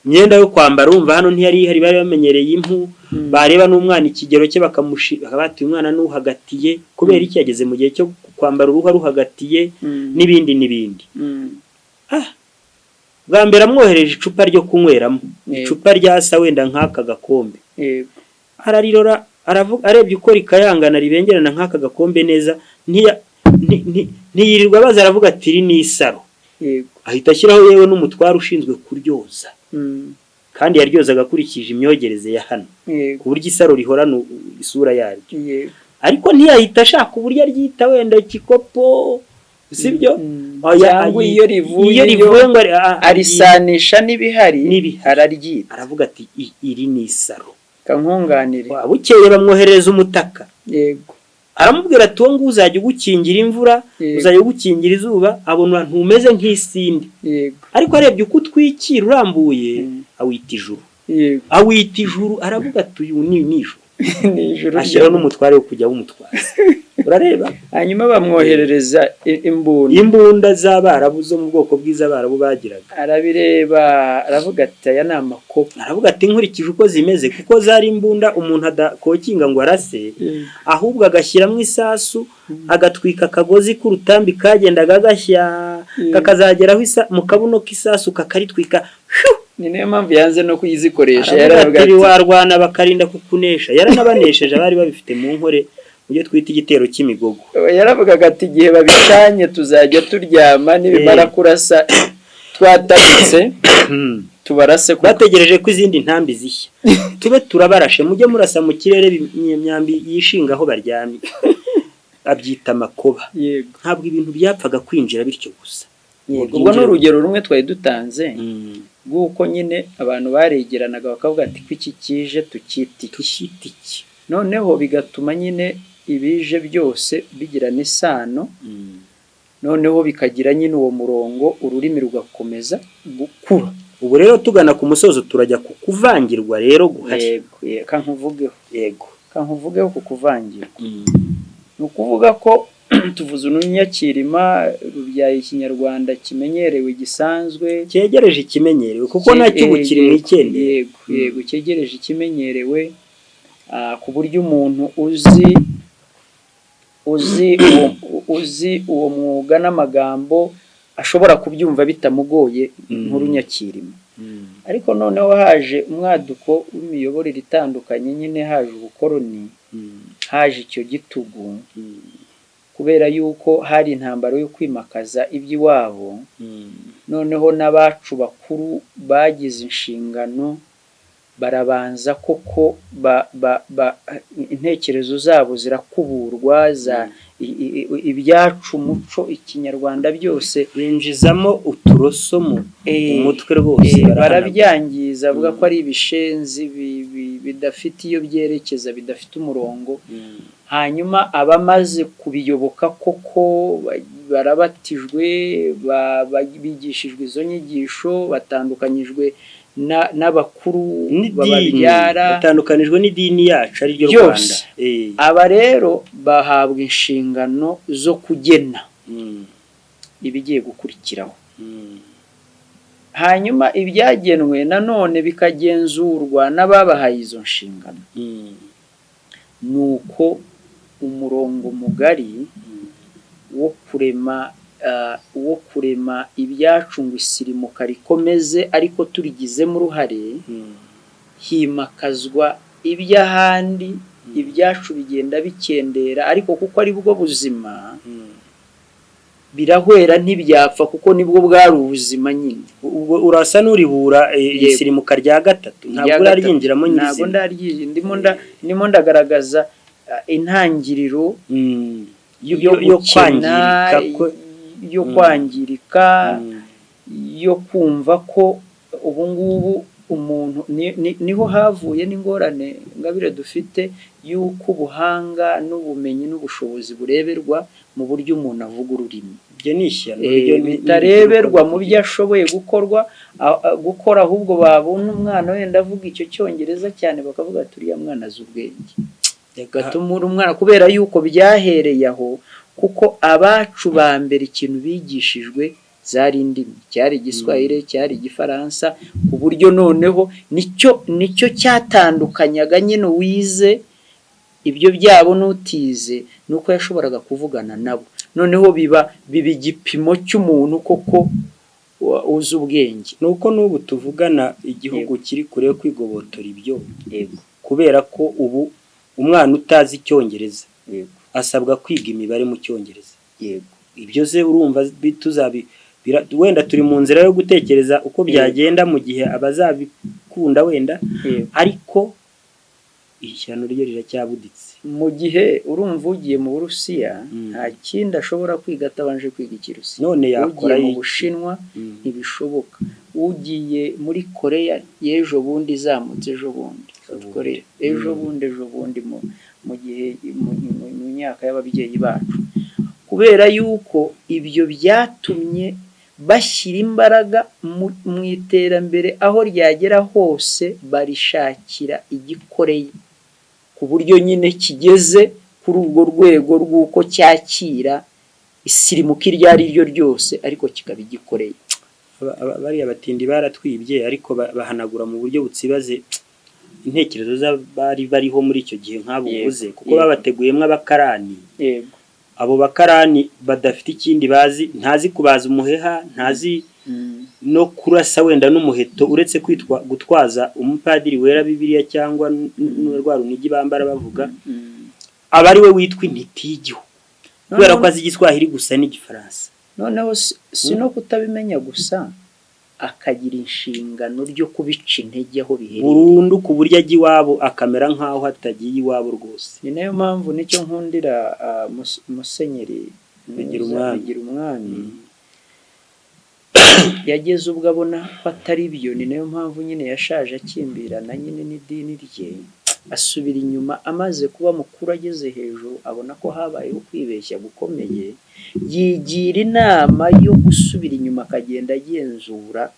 Imyenda yo kwambara, urumva hano ntiyari bari bamenyereye impu, bareba n'umwana ikigero cye bakamushika bati umwana nuhagatiye kubera iki yageze mu gihe cyo kwambara uruhu ruhagatiye n'ibindi. Bwa mbere amwohereje icupa ryo kunyweramo, icupa ryasa wenda nk'aka gakombe. Ararirora aravuga, arebye uko rikayangana ribengerana nk'aka gakombe neza, ntiyirirwa baza aravuga ati iri ni isaro. Ahita ashyiraho yewe n'umutwaro ushinzwe kuryoza, kandi yaryozaga akurikije imyogereze ya hano ku buryo isaro rihorana isura yaryo. Ariko ntiyahita ashaka uburyo aryita wenda kikopo, sibyo? Cyangwa iyo rivuye ngo arisanisha n'ibihari araryita, aravuga ati iri ni isaro. Kankunganire bukeye bamwohereza umutaka. Yego. Aramubwira ati wo uzajya ugukingira imvura, uzajya ugukingira izuba, abona ntumeze nk'isindi. Ariko arebye uko utwikira urambuye, awita ijuru. Awita ijuru, aravuga ati uyu ni ijuru. Ashyiraho n'umutware wo kujya w'umutwaza. Urareba? Hanyuma bamwoherereza imbunda z'Abarabu zo mu bwoko bw'iz'Abarabu bagiraga. Arabireba aravuga ati aya ni amakopo. Aravuga ati nkurikije uko zimeze, kuko zari imbunda umuntu adakokinga ngo arase, ahubwo agashyiramo isasu, agatwika akagozi k'urutambi kagendaga gashya, kakazageraho mu kabuno k'isasu kakaritwika. Ni niyo mpamvu yanze no kuyizikoresha. Yaravuga ati warwana bakarinda kukunesha. Yaranabanesheje abari babifite mu nkore, ujye twita igitero cy'imigogo. Yaravugaga ati igihe babicanye tuzajya turyama, nibimara kurasa twatabitse tubarase. Bategereje ko izindi ntambi zishya, tube turabarashe, mujye murasa mu kirere imyambi yishinga aho baryamye. Abyita amakoba. Ntabwo ibintu byapfaga kwinjira bityo gusa. Ubwo n'urugero rumwe twari dutanze bw'uko nyine abantu baregeranaga bakavuga ati ko iki kije tukita iki. Noneho bigatuma nyine ibije byose bigirana isano, noneho bikagira nyine uwo murongo, ururimi rugakomeza gukura. Ubu rero tugana ku musozo turajya kukuvangirwa rero guhari. Yego, kankuvugeho. Yego. kankuvugeho ku kuvangira ni ukuvuga ko tuvuze urunyakirima rubyaye ikinyarwanda kimenyerewe gisanzwe cyegereje ikimenyerewe kuko nacyo ubu kiri mu ikende. Yego cyegereje ikimenyerewe ku buryo umuntu uzi uwo mwuga n'amagambo ashobora kubyumva bitamugoye nk'urunyakirima. Ariko noneho haje umwaduko w'imiyoborere itandukanye, nyine haje ubukoroni, haje icyo gitugu, kubera yuko hari intambara yo kwimakaza iby'iwabo. Noneho n'abacu bakuru bagize inshingano barabanza koko intekerezo zabo zirakuburwa, ibyacu umuco ikinyarwanda byose binjizamo uturoso mu mutwe rwose, barabyangiza, avuga ko ari ibishenzi bidafite iyo byerekeza, bidafite umurongo. Hanyuma abamaze kubiyoboka koko barabatijwe, bigishijwe izo nyigisho, batandukanyijwe n'abakuru bababyara, batandukanijwe n'idini yacu ari ryo Rwanda. Aba rero bahabwa inshingano zo kugena ibigiye gukurikiraho. Hanyuma ibyagenwe nanone bikagenzurwa n'ababahaye izo nshingano. Nuko umurongo mugari wo kurema ibyacu ngo isirimuka rikomeze ariko turigizemo uruhare, himakazwa iby'ahandi, ibyacu bigenda bikendera, ariko kuko ari bwo buzima birahwera ntibyapfa, kuko nibwo bwari ubuzima nyine. Ubwo urasa n'uribura isirimuka rya gatatu, ntabwo uraryinjiramo nyine. Ntabwo ndimo ndagaragaza intangiriro yo kwangirika, yo kumva ko ubu ngubu umuntu niho havuye n'ingorane ngabire dufite y'uko ubuhanga n'ubumenyi n'ubushobozi bureberwa mu buryo umuntu avuga ururimi. Ibyo ni ishyano bitareberwa mu byo ashoboye gukora, ahubwo babona umwana wenda avuga icyo cyongereza cyane bakavuga ati uriya mwana azi ubwenge, gatumura umwana, kubera yuko byahereye aho. Kuko abacu ba mbere ikintu bigishijwe zari indimi, cyari Igiswahili, cyari Igifaransa, ku buryo noneho nicyo cyatandukanyaga nyine wize ibyo byabo n'utize, nuko yashoboraga kuvugana nabo. Noneho biba igipimo cy'umuntu koko uzi ubwenge. Nuko n'ubu tuvugana igihugu kiri kure yo kwigobotora ibyo, kubera ko ubu umwana utazi icyongereza asabwa kwiga imibare mu cyongereza. Ibyo ze urumva wenda turi mu nzira yo gutekereza uko byagenda mu gihe abazabikunda wenda, ariko ishyano ryo riracyabuditse. Mu gihe urumva ugiye mu Burusiya nta kindi ashobora kwiga atabanje kwiga Ikirusiya. None yakora mu Bushinwa ntibishoboka. Ugiye muri Koreya y'ejo bundi izamutse ejo bundi, Koreya ejo bundi mu gihe mu myaka y'ababyeyi bacu, kubera yuko ibyo byatumye bashyira imbaraga mu iterambere, aho ryagera hose barishakira igikoreye, ku buryo nyine kigeze kuri urwo rwego rw'uko cyakira isirimuka iryo ari ryo ryose, ariko kikaba igikoreye. Bariya batindi baratwibye, ariko bahanagura mu buryo butsibaze intekerezo z'abari bariho muri icyo gihe nk'abo uvuze, kuko babateguyemo abakarani. Abo bakarani badafite ikindi bazi, ntazi kubaza umuheha, ntazi no kurasa wenda n'umuheto, uretse gutwaza umupadiri wera Bibiliya cyangwa rwa runigi bambara bavuga, aba ari we witwa intiti y'igihugu, kubera ko azi Igiswahili gusa n'Igifaransa. Noneho si no kutabimenya gusa, akagira inshingano ryo kubica intege aho biherereye burundu, ku buryo ajya iwabo akamera nk'aho atagiye iwabo rwose. Ni nayo mpamvu nicyo nkundira Musenyeri Bigirumwami yageze ubwo abona ko atari byo. Ni nayo mpamvu nyine yashaje akimbirana nyine n'idini rye, asubira inyuma. Amaze kuba mukuru ageze hejuru, abona ko habayeho kwibeshya gukomeye, yigira inama yo gusubira inyuma, akagenda agenzura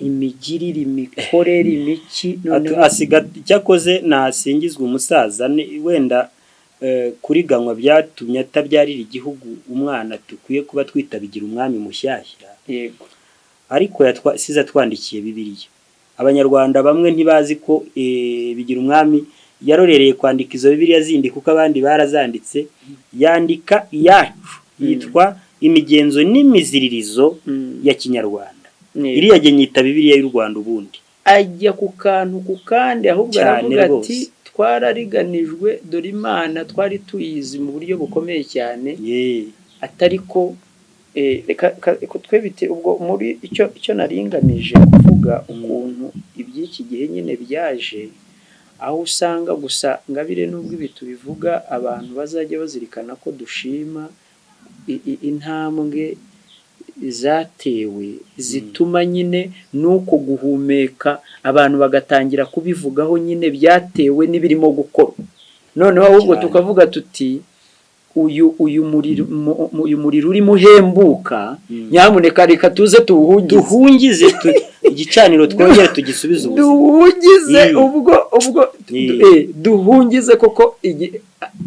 imigirire, imikorere, imiki, noneho asiga cyakoze nasingizwa umusaza wenda kuriganywa byatumye atabyarira igihugu umwana dukwiye kuba twitabigira umwami mushyashya. yego, ariko siza twandikiye Bibiliya. Abanyarwanda bamwe ntibazi ko bigira umwami yarorereye kwandika izo Bibiliya zindi kuko abandi barazanditse, yandika iyacu yitwa imigenzo n'imiziririzo ya Kinyarwanda. Iriya nyita Bibiliya y'u Rwanda ubundi. Ajya ku kantu ku kandi, ahubwo aravuga ati twarariganijwe, dore Imana twari tuyizi mu buryo bukomeye cyane. Atari ko reka twebite ubwo muri icyo naringamije kuvuga ukuntu iby'iki gihe nyine byaje, aho usanga gusa Ngabire nubwo ibi tubivuga abantu bazajya bazirikana ko dushima intambwe zatewe zituma nyine nuko guhumeka abantu bagatangira kubivugaho nyine byatewe n'ibirimo gukorwa. Noneho ahubwo tukavuga tuti uyu muriro urimo uhembuka, nyamuneka reka tuze duhungize igicaniro twongere tugisubize ubuzima, duhungize ubwo duhungize koko.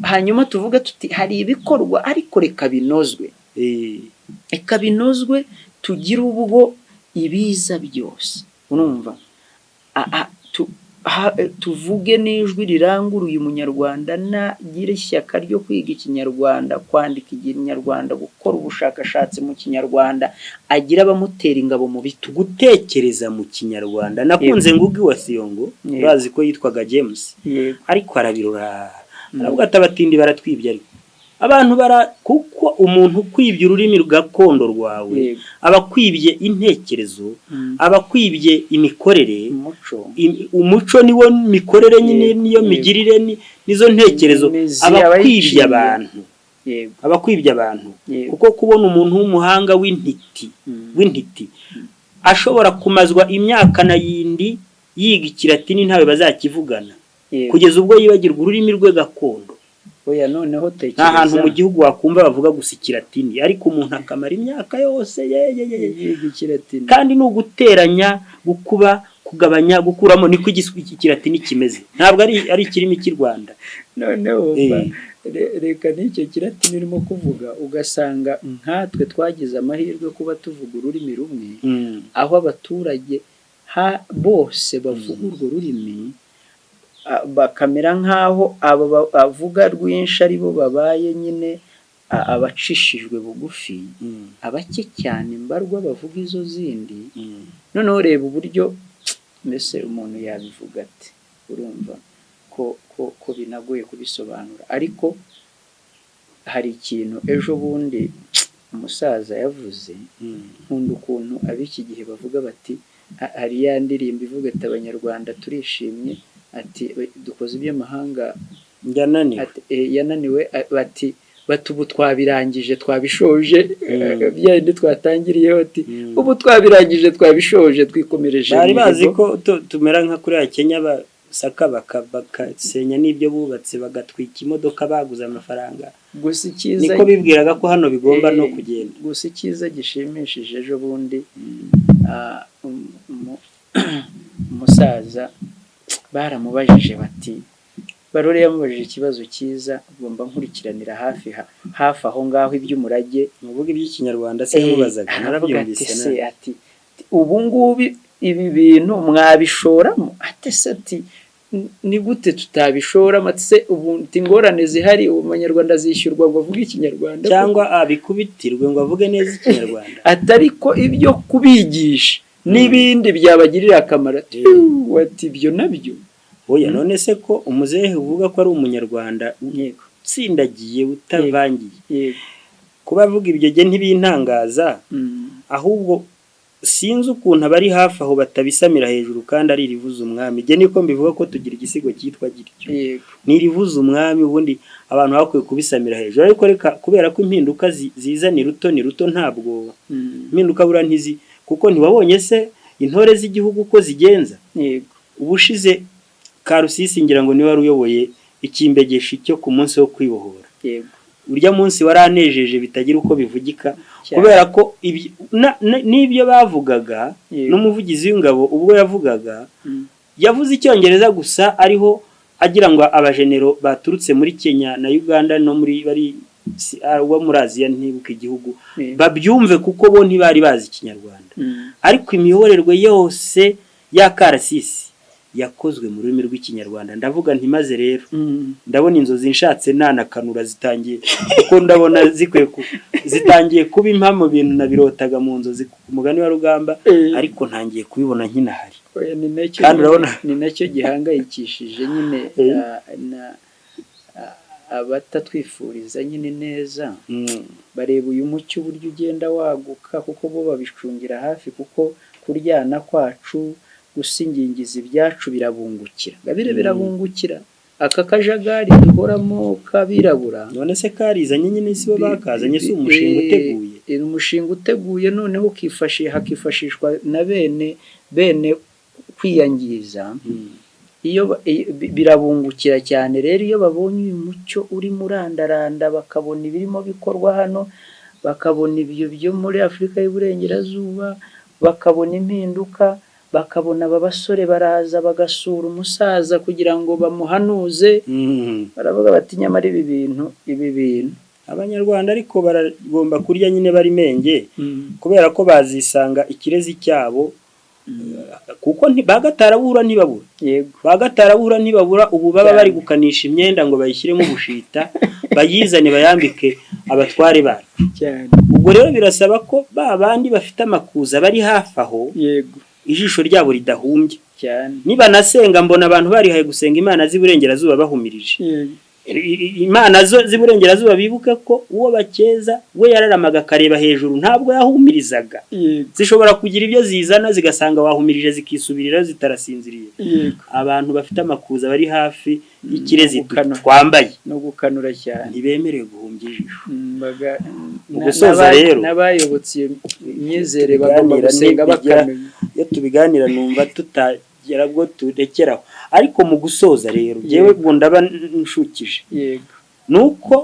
Hanyuma tuvuga tuti hari ibikorwa ariko reka binozwe, reka binozwe, tugire ubwo ibiza byose, urumva, tuvuge n'ijwi riranguruye umunyarwanda nagira ishyaka ryo kwiga Ikinyarwanda, kwandika Ikinyarwanda, gukora ubushakashatsi mu Kinyarwanda, agira abamutera ingabo mu bitugu, gutekereza mu Kinyarwanda. Nakunze Ngugi wa Thiong'o, bazi ko yitwaga James, ariko arabirora aravuga ati abatindi baratwibye, ariko abantu kuko umuntu kwibye ururimi gakondo rwawe abakwibye intekerezo, abakwibye imikorere, umuco niwo mikorere nyine, niyo migirire, nizo ntekerezo, abakwibye abantu kuko kubona umuntu w'umuhanga w'intiti ashobora kumazwa imyaka na yindi yiga Ikilatini ntawe bazakivugana kugeza ubwo yibagirwa ururimi rwe gakondo. Oya, noneho tekereza nta hantu mu gihugu wakumva bavuga gusa Ikilatini, ariko umuntu akamara imyaka yose yiga Ikilatini, kandi ni uguteranya, gukuba, kugabanya, gukuramo, niko Ikilatini kimeze, ntabwo ari ikirimi cy'u Rwanda. Noneho reka n'icyo Kilatini urimo kuvuga ugasanga nkatwe twagize amahirwe kuba tuvuga ururimi rumwe, aho abaturage bose bavuga urwo rurimi, bakamera nk'aho avuga rwinshi ari bo babaye nyine abacishijwe bugufi, abake cyane mbarwa bavuga izo zindi. Noneho reba uburyo mbese umuntu yabivuga ati, urumva ko binagoye kubisobanura. Ariko hari ikintu ejo bundi umusaza yavuze, nkunda ukuntu ab'iki gihe bavuga bati, hari ya ndirimbo ivuga ati abanyarwanda turishimye, ati dukoze iby'amahanga yananiwe, bati ubu twabirangije twabishoje, byandi twatangiriyeho, ati ubu twabirangije twabishoje twikomereje. Bari bazi ko tumera nka kuri Kenya basaka bakasenya n'ibyo bubatse, bagatwika imodoka baguze amafaranga. Gusa icyiza niko bibwiraga ko hano bigomba no kugenda. Gusa icyiza gishimishije ejo bundi umusaza baramubajije bati, Barore yamubajije ikibazo cyiza, ugomba nkurikiranira hafi aho ngaho iby'umurage, muvuga iby'Ikinyarwanda se mubazaga, narabyumvise ati ubu ngubu ibi bintu mwabishoramo, ati ni gute tutabishoramo, ati se ubu ingorane zihari, Umunyarwanda zishyurwa ngo avuge Ikinyarwanda cyangwa abikubitirwe ngo avuge neza Ikinyarwanda, atari ko ibyo kubigisha n'ibindi byabagirira akamaro, ati ibyo nabyo. Oya, none se ko umuzehe uvuga ko ari Umunyarwanda utsindagiye utavangiye, kuba avuga ibyo ge ntibintangaza, ahubwo sinzi ukuntu abari hafi aho batabisamira hejuru kandi ari rivuza umwami. Ge niko mbivuga ko tugira igisigo cyitwa gityo, ni rivuza umwami, ubundi abantu bakwiye kubisamira hejuru. Ariko reka, kubera ko impinduka ziza ni ruto, ntabwo impinduka bura kuko ntiwabonye se intore z'igihugu ko zigenza. Ubushize Karusisi ngira ngo niwe wari uyoboye ikimbegeshi cyo ku munsi wo kwibohora, urya munsi waranejeje bitagira uko bivugika Cyane. kubera ko n'ibyo bavugaga Yego. n'umuvugizi w'ingabo ubwo yavugaga Mm. yavuze icyongereza gusa ariho agira ngo abajenero baturutse muri Kenya na Uganda no muri bari wo muri Aziya ntibuka igihugu Yego. babyumve kuko bo ntibari bazi ikinyarwanda Mm. ariko imiyoborerwe yose ya Karasisi yakozwe mu rurimi rw'ikinyarwanda ndavuga nti maze rero Mm. ndabona inzozi nshatse nanakanura zitangiye kuko ndabona zitangiye kuba impamo bintu nabirotaga mu nzozi ku mugani wa Rugamba ariko ntangiye kubibona nkinahari kandi urabona ni nacyo gihangayikishije nyine abatatwifuriza nyine neza bareba uyu mucyo uburyo ugenda waguka kuko bo babicungira hafi kuko kuryana kwacu gusingingiza ibyacu birabungukira gabire birabungukira aka kajagari duhoramo kabirabura none se karizanye nyine si bo bakazanye si umushinga uteguye umushinga uteguye noneho hakifashishwa na bene kwiyangiza iyo birabungukira cyane rero iyo babonye uyu mucyo uri murandaranda bakabona ibirimo bikorwa hano bakabona ibyo byo muri Afurika y'Uburengerazuba bakabona impinduka bakabona aba basore baraza bagasura umusaza kugira ngo bamuhanuze baravuga bati nyamara ibi bintu abanyarwanda ariko baragomba kurya nyine bari menge kubera ko bazisanga ikirezi cyabo kuko bagatarabura ntibabura yego bagatarabura ntibabura ubu baba bari gukanisha imyenda ngo bayishyiremo ubushita bayizane bayambike abatware bacu cyane ubwo rero birasaba ko bandi bafite amakuza bari hafi aho yego ijisho ryabo ridahumbye cyane niba nasenga mbona abantu barihaye gusenga imana z'iburengerazuba bahumirije imana zo z'iburengerazuba bibuka ko uwo bakeza we yararamaga akareba hejuru ntabwo yahumirizaga zishobora kugira ibyo zizana zigasanga wahumirije zikisubirira zitarasinziriye abantu bafite amakuza bari hafi y'ikirezi twambaye no gukanura cyane ntibemerewe guhumbya ijisho ugusoza rero n'abayobotse imyizere bagomba gusenga bakanuye iyo tubiganira numva tutagera bwo turekeraho ariko mu gusoza rero jewe ndaba nshukije yego nuko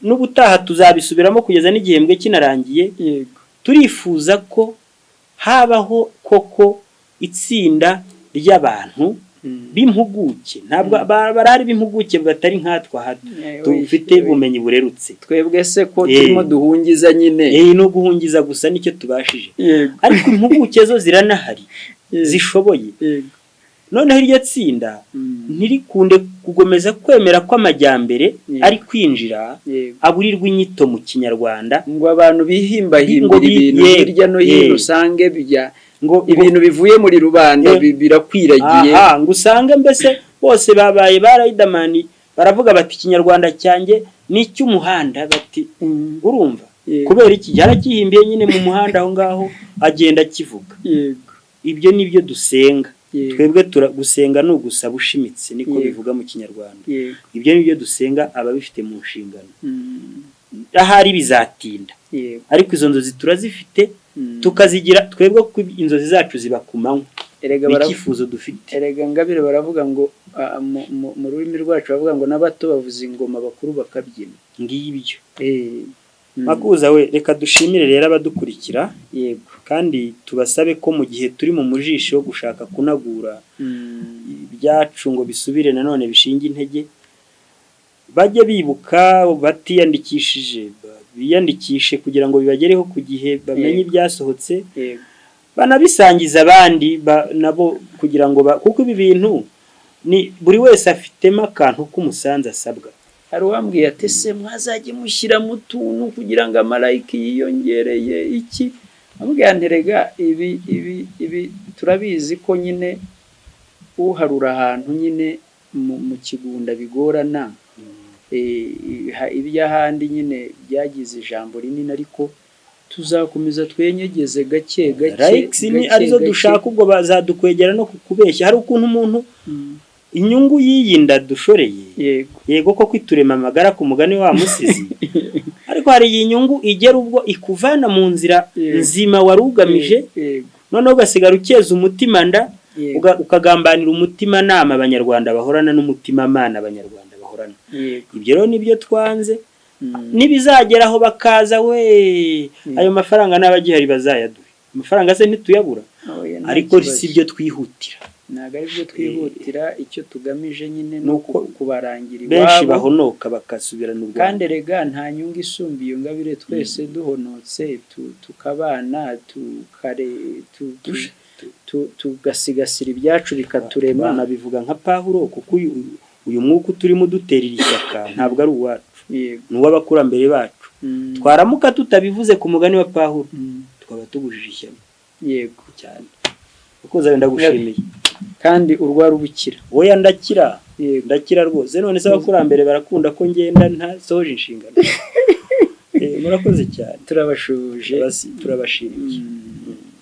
n'ubutaha tuzabisubiramo kugeza n'igihembwe kinarangiye yego turifuza ko habaho koko itsinda ry'abantu b'impuguke ntabwo barari b'impuguke batari nkatwa hano tufite ubumenyi burerutse twebwe se ko turimo duhungiza nyine no guhungiza gusa nicyo tubashije ariko impuguke zo ziranahari zishoboye noneho iryo tsinda ntirikunde kugomeza kwemera ko amajyambere ari kwinjira aburirwa inyito mu kinyarwanda ngo abantu bihimbahimbira ibintu hirya no hino usange ngo ibintu bivuye muri rubanda birakwiragiye ngo usange mbese bose babaye ba Riderman baravuga bati ikinyarwanda cyanjye ni icy'umuhanda bati urumva kubera iki cyaragihimbiye nyine mu muhanda aho ngaho agenda kivuga ibyo nibyo dusenga twebwe gusenga no gusaba ushimitse niko bivuga mu kinyarwanda ibyo nibyo dusenga ababifite mu nshingano ahari bizatinda ariko izo nzozi turazifite tukazigira twebwe ko inzozi zacu ziba ku manywa ikifuzo dufite erega ngabire baravuga ngo mu rurimi rwacu bavuga ngo n'abato bavuza ingoma bakuru bakabyina ngibyo Makuza we reka dushimire rero abadukurikira yego kandi tubasabe ko mu gihe turi mu mujisho wo gushaka kunagura ibyacu ngo bisubire nanone bishinge intege bajye bibuka batiyandikishije biyandikishe kugira ngo bibagereho ku gihe bamenye ibyasohotse banabisangiza abandi nabo kugira ngo kuko ibi bintu ni buri wese afitemo akantu k'umusanzu asabwa hari uwambwiye ati se mwazajye mushyira mu tuntu kugira ngo amarayika yiyongereye iki ambwira nterega ibi turabizi ko nyine uharura ahantu nyine mu kigunda bigorana iby'ahandi nyine byagize ijambo rinini ariko tuzakomeza twenyegeze gake likes ni arizo dushaka ubwo bazadukwegera no kukubeshya hari ukuntu umuntu inyungu yiyinda dushoreye yego ko kwiturema amagara ku mugani wa musizi ariko hari iyi nyungu igera ubwo ikuvana mu nzira nzima warugamije noneho ugasigara ukeza umutima nda ukagambanira umutima nama abanyarwanda bahorana n'umutima mana abanyarwanda bahorana ibyo rero nibyo twanze nibizageraho bakaza we ayo mafaranga n'abagihari bazayaduhe amafaranga se ntituyabura ariko si byo twihutira ntabwo ari byo twihutira icyo tugamije nyine nuko kubarangira iwabo benshi bahonoka bakasubirana ubwo kandi rega nta nyungu isumba iyo ngabire twese duhonotse tukabana tugasigasira ibyacu bikaturema nabivuga nka Pawulo kuko uyu mwuka turimo duterera ishyaka ntabwo ari uwacu ni uw'abakurambere bacu twaramuka tutabivuze ku mugani wa Pawulo twaba tugujije ishyamba yego cyane ukoza wenda gushimiye kandi urwara ubukira oya ndakira rwose none se abakurambere barakunda ko ngenda ntasoje inshingano murakoze cyane turabashuje turabashimiye